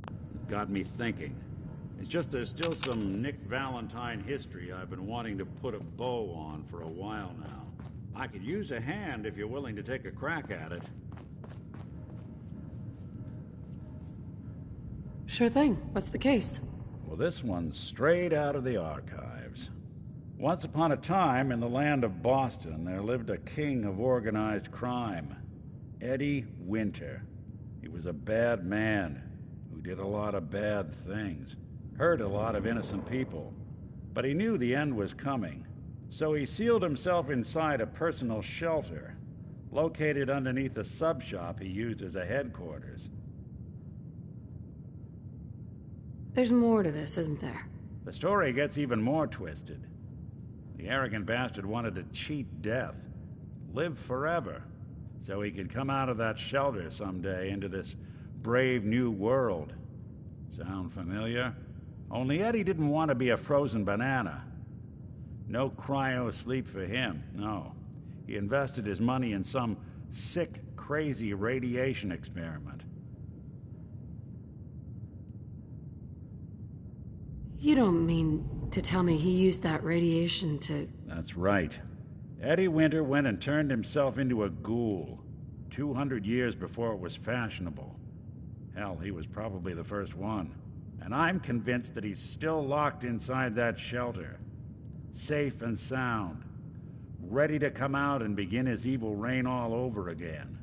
It got me thinking. It's just there's still some Nick Valentine history I've been wanting to put a bow on for a while now. I could use a hand if you're willing to take a crack at it. Sure thing. What's the case? Well, this one's straight out of the archives. Once upon a time, in the land of Boston, there lived a king of organized crime, Eddie Winter. He was a bad man who did a lot of bad things. Hurt a lot of innocent people. But he knew the end was coming. So he sealed himself inside a personal shelter, located underneath a sub-shop he used as a headquarters. There's more to this, isn't there? The story gets even more twisted. The arrogant bastard wanted to cheat death, live forever, so he could come out of that shelter someday into this brave new world. Sound familiar? Only Eddie didn't want to be a frozen banana. No cryo sleep for him, no. He invested his money in some sick, crazy radiation experiment. You don't mean to tell me he used that radiation to... That's right. Eddie Winter went and turned himself into a ghoul 200 years before it was fashionable. Hell, he was probably the first one. And I'm convinced that he's still locked inside that shelter. Safe and sound. Ready to come out and begin his evil reign all over again.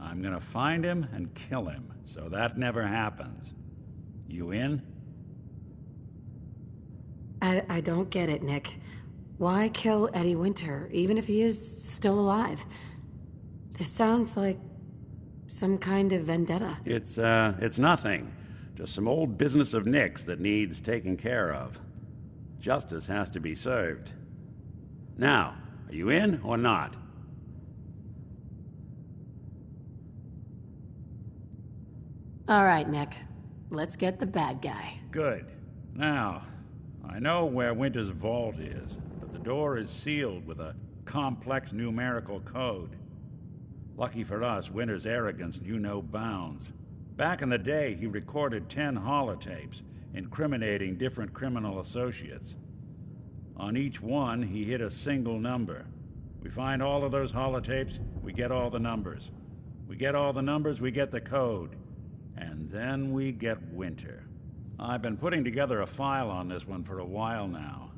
I'm gonna find him and kill him, so that never happens. You in? I don't get it, Nick. Why kill Eddie Winter, even if he is still alive? This sounds like some kind of vendetta. It's nothing. Just some old business of Nick's that needs taken care of. Justice has to be served. Now, are you in or not? All right, Nick. Let's get the bad guy. Good. Now, I know where Winter's vault is, but the door is sealed with a complex numerical code. Lucky for us, Winter's arrogance knew no bounds. Back in the day, he recorded 10 holotapes, incriminating different criminal associates. On each one, he hit a single number. We find all of those holotapes, we get all the numbers. We get all the numbers, we get the code. And then we get Winter. I've been putting together a file on this one for a while now.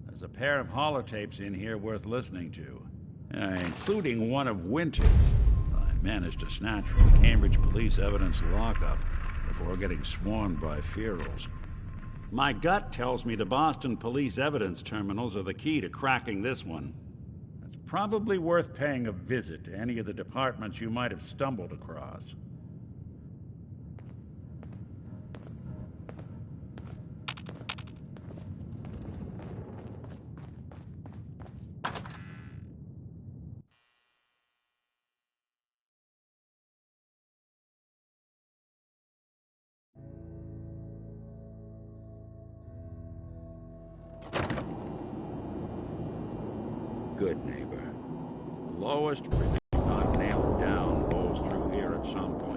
There's a pair of holotapes in here worth listening to, including one of Winter's. I managed to snatch from the Cambridge Police evidence lockup before getting swarmed by ferals. My gut tells me the Boston Police evidence terminals are the key to cracking this one. It's probably worth paying a visit to any of the departments you might have stumbled across. Good neighbor. Lowest really not nailed down rolls through here at some point.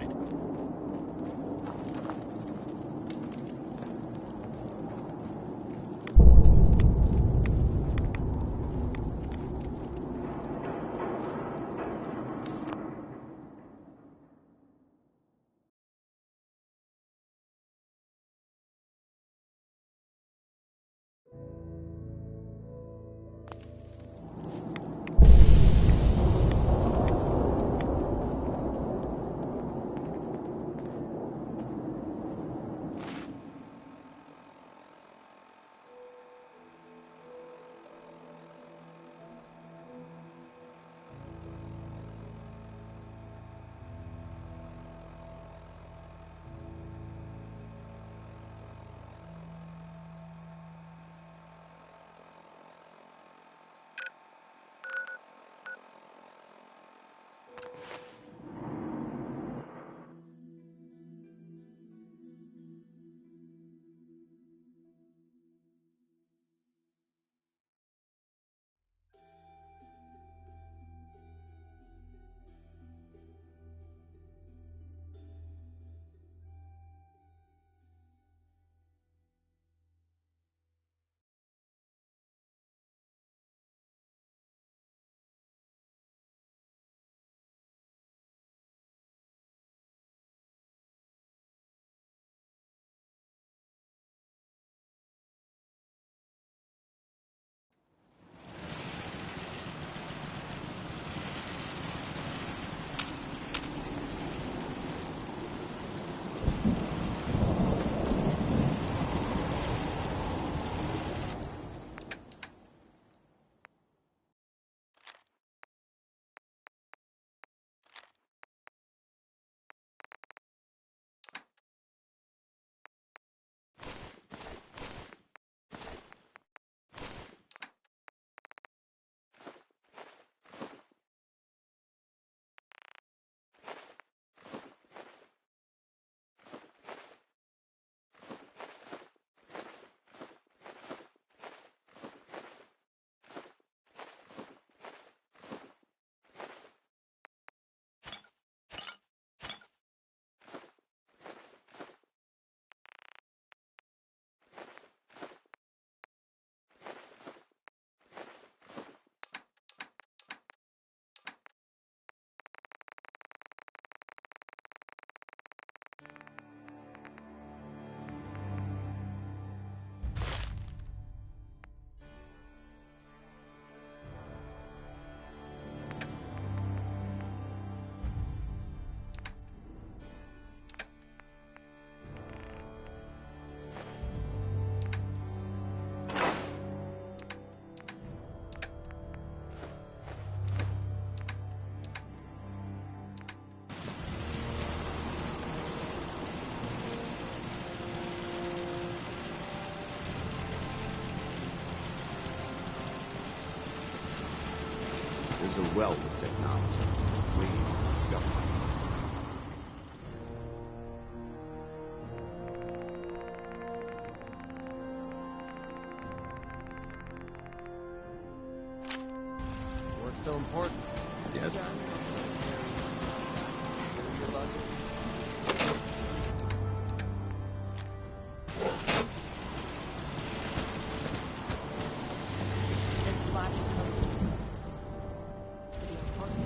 There's a wealth of technology waiting to discover. What's so important? Yes? This spot's pretty important.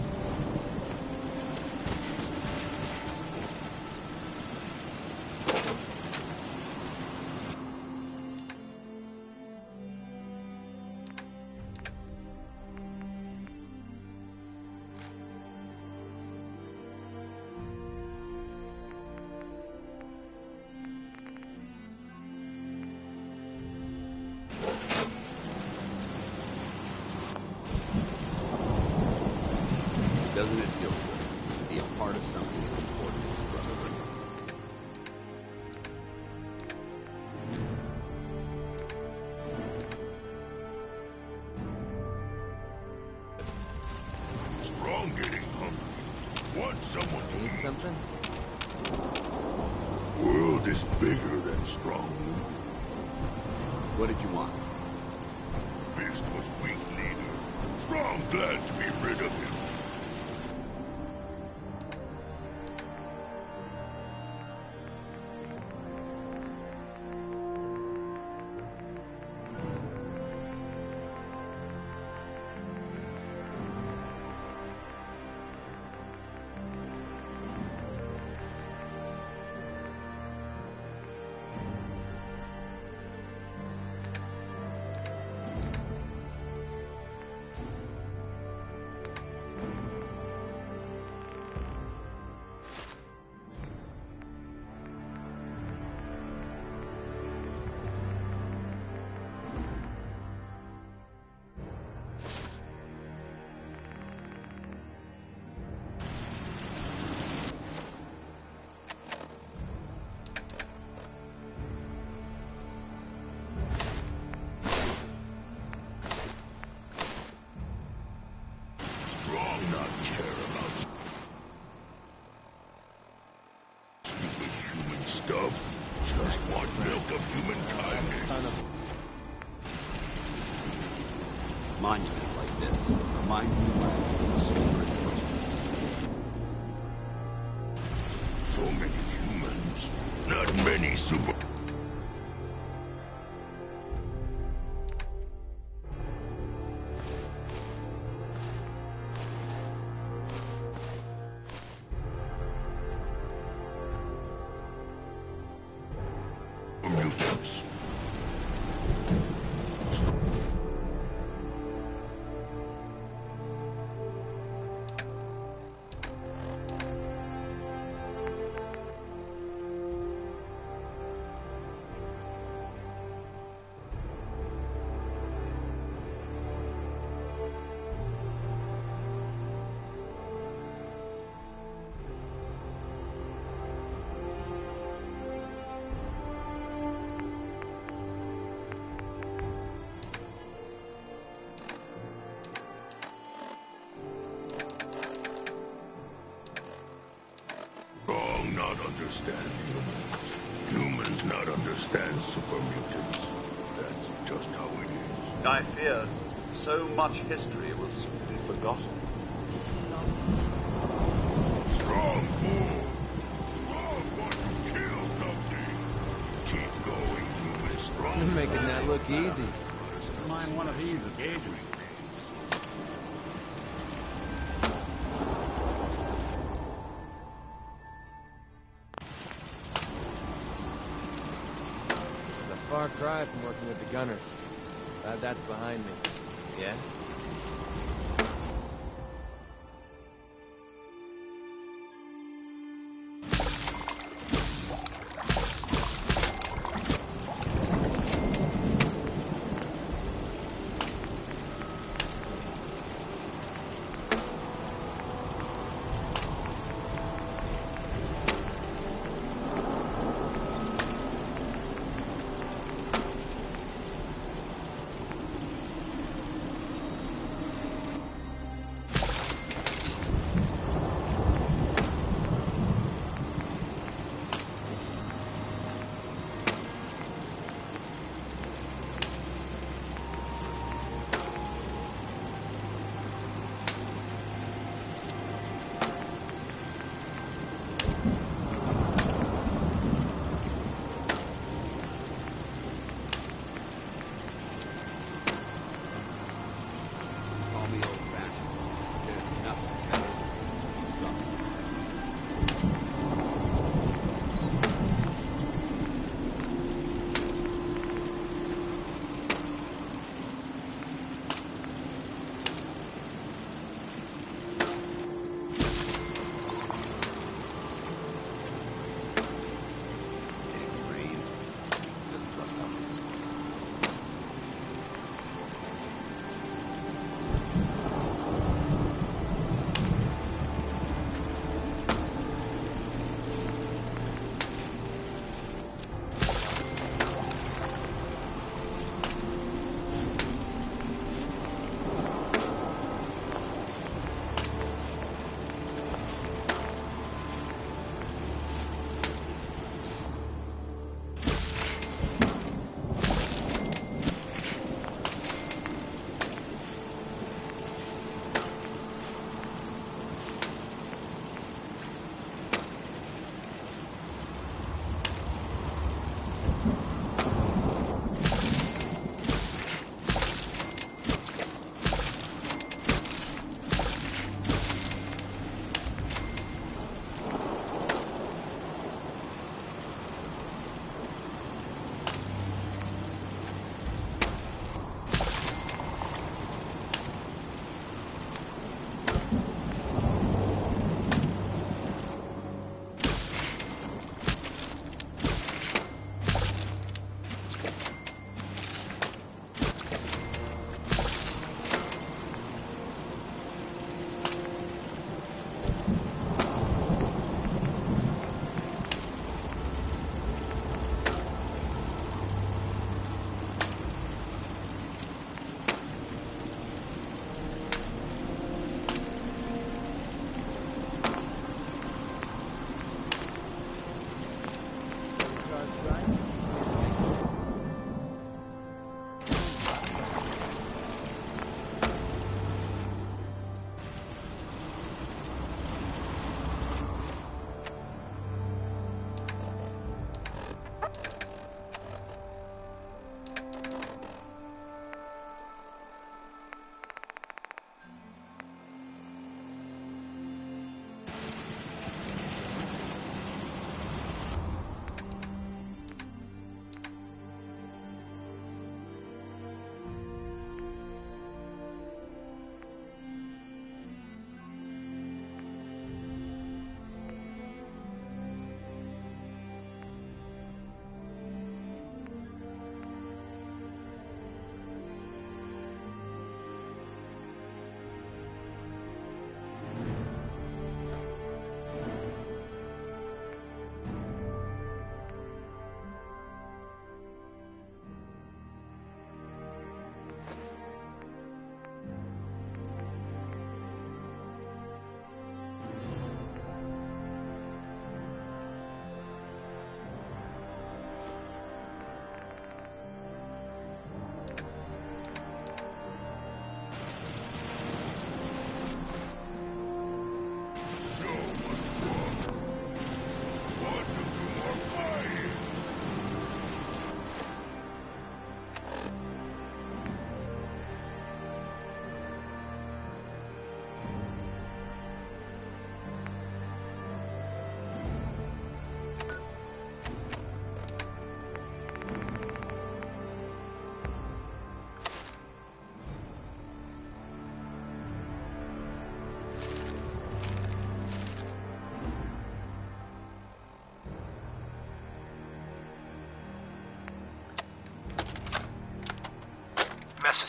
Doesn't it feel good to be a part of something as important as the Brotherhood? Strong getting hungry. Want someone to eat something? World is bigger than Strong. What did you want? Fist was weak leader. Strong glad to be rid of him. Strong not care about stupid human stuff. Just want milk of human kindness. Monuments like this remind me of the sacred firstness. So many humans. Not many super... mutants. Strong not understand humans. Humans not understand super mutants. That's just how it is. I fear so much history will soon be forgotten. Strong bull. Strong want to kill something. Keep going, human strong. You're making that look easy. Mind one of these gauges. It's a far cry from working with the gunners. Glad that's behind me. Yeah?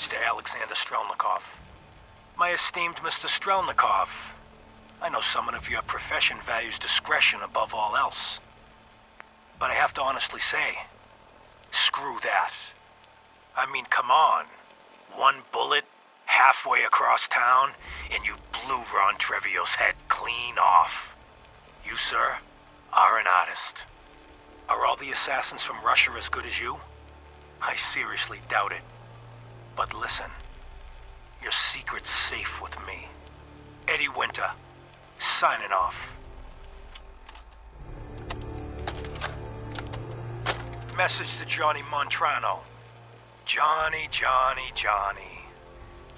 message to Alexander Strelnikov. My esteemed Mr. Strelnikov, I know someone of your profession values discretion above all else. But I have to honestly say, screw that. I mean, come on. One bullet, halfway across town, and you blew Ron Treviot's head clean off. You, sir, are an artist. Are all the assassins from Russia as good as you? I seriously doubt it. But listen, your secret's safe with me. Eddie Winter, signing off. Message to Johnny Montrano. Johnny, Johnny, Johnny.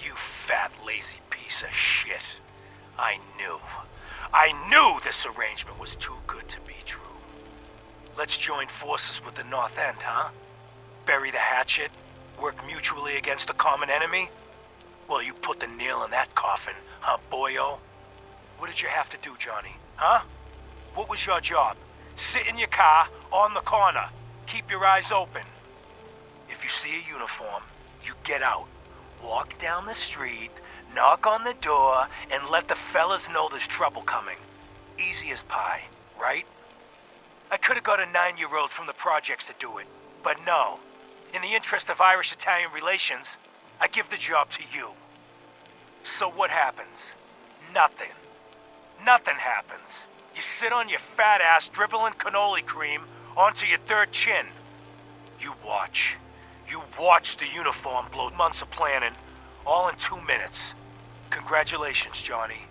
You fat, lazy piece of shit. I knew this arrangement was too good to be true. Let's join forces with the North End, huh? Bury the hatchet? Work mutually against a common enemy? Well, you put the nail in that coffin, huh, boyo? What did you have to do, Johnny? Huh? What was your job? Sit in your car, on the corner. Keep your eyes open. If you see a uniform, you get out. Walk down the street, knock on the door, and let the fellas know there's trouble coming. Easy as pie, right? I could have got a 9-year-old from the projects to do it, but no. In the interest of Irish-Italian relations, I give the job to you. So what happens? Nothing. Nothing happens. You sit on your fat ass dribbling cannoli cream onto your third chin. You watch. You watch the uniform blow months of planning, all in 2 minutes. Congratulations, Johnny.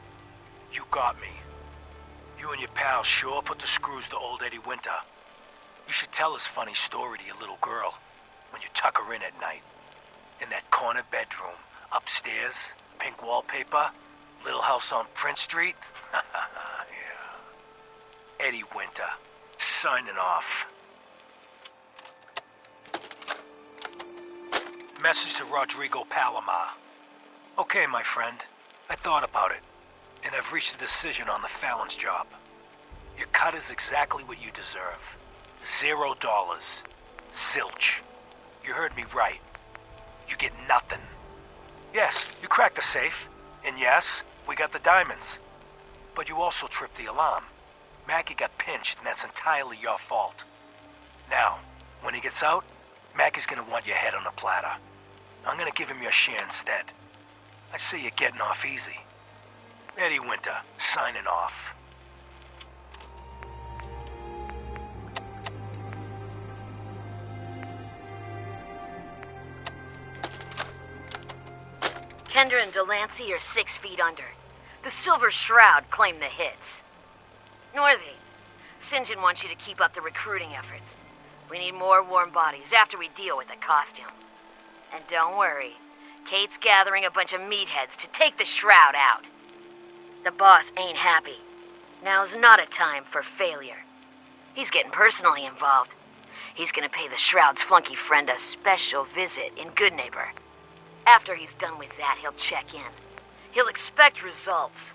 You got me. You and your pals sure put the screws to old Eddie Winter. You should tell this funny story to your little girl when you tuck her in at night. In that corner bedroom, upstairs, pink wallpaper, little house on Prince Street. Yeah. Eddie Winter, signing off. Message to Rodrigo Palomar. Okay, my friend, I thought about it, and I've reached a decision on the Fallon's job. Your cut is exactly what you deserve. $0. Zilch. You heard me right. You get nothing. Yes, you cracked the safe, and yes, we got the diamonds. But you also tripped the alarm. Mackie got pinched, and that's entirely your fault. Now, when he gets out, Mackie's gonna want your head on a platter. I'm gonna give him your share instead. I see you're getting off easy. Eddie Winter, signing off. Kendra and Delancey are 6 feet under. The Silver Shroud claim the hits. Northie, St. John wants you to keep up the recruiting efforts. We need more warm bodies after we deal with the costume. And don't worry, Kate's gathering a bunch of meatheads to take the Shroud out. The boss ain't happy. Now's not a time for failure. He's getting personally involved. He's gonna pay the Shroud's flunky friend a special visit in Goodneighbor. After he's done with that, he'll check in. He'll expect results.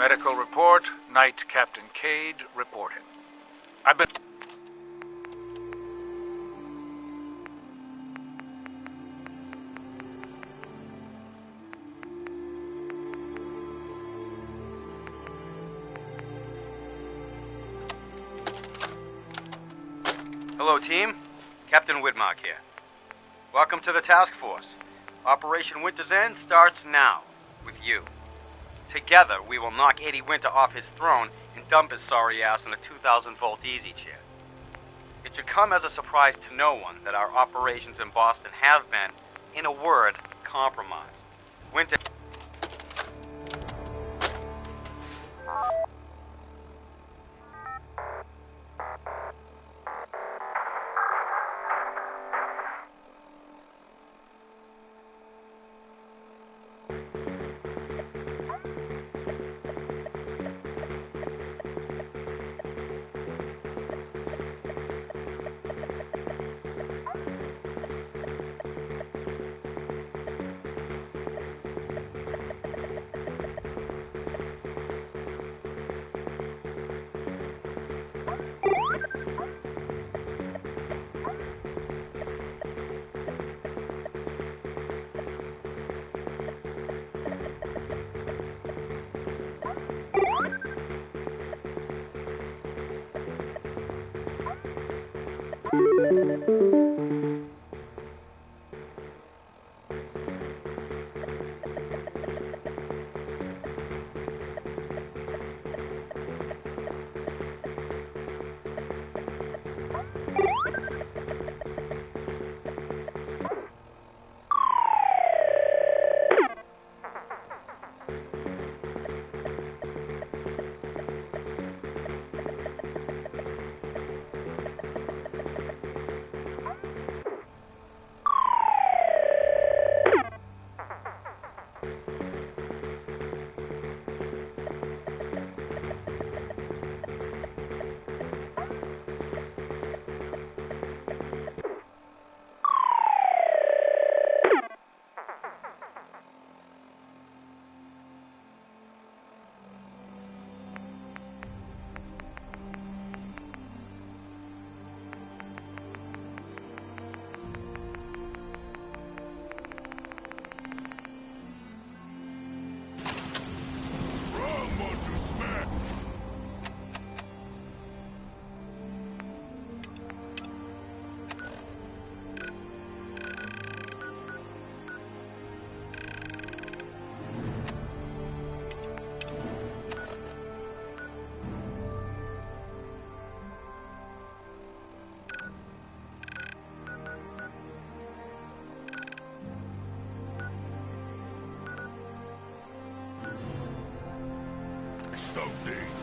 Medical report, Night Captain Cade reporting. I've been... Hello, team. Captain Widmark here. Welcome to the task force. Operation Winter's End starts now, with you. Together, we will knock Eddie Winter off his throne and dump his sorry ass in a 2,000-volt easy chair. It should come as a surprise to no one that our operations in Boston have been, in a word, compromised. Winter... Something.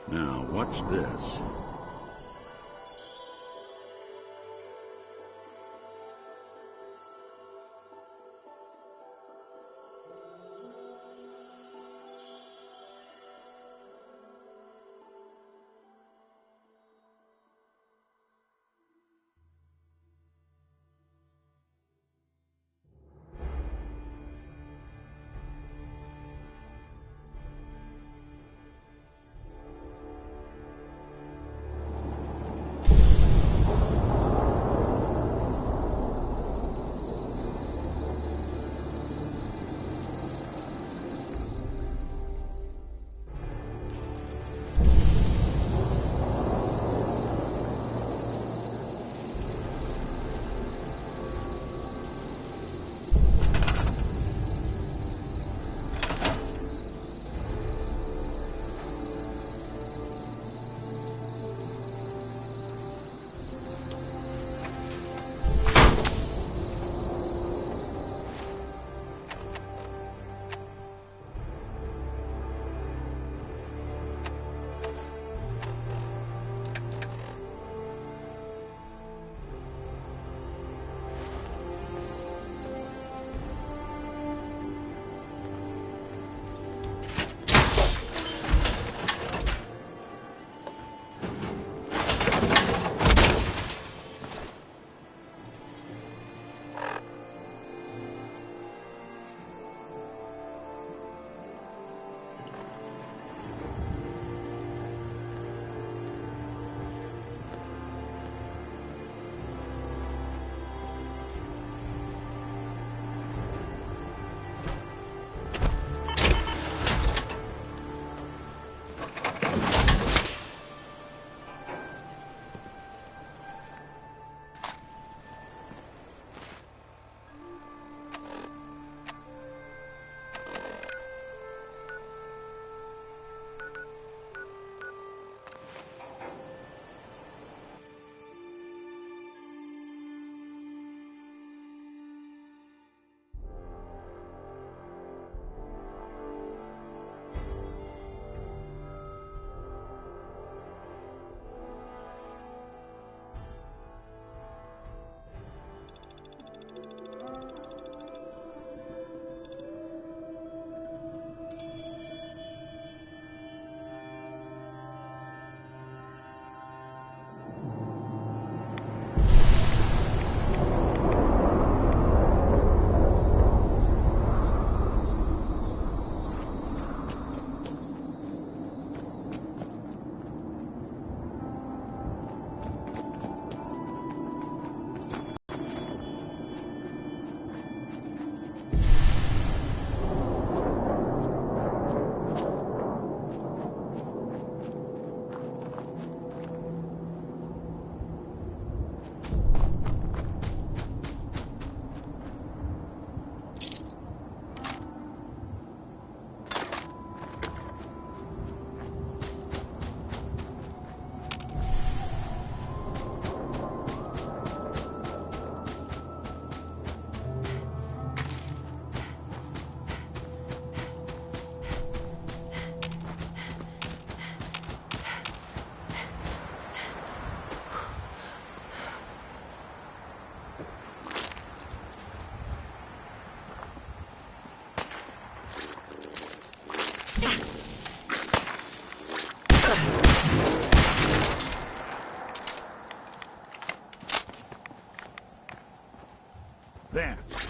Now, watch this. There.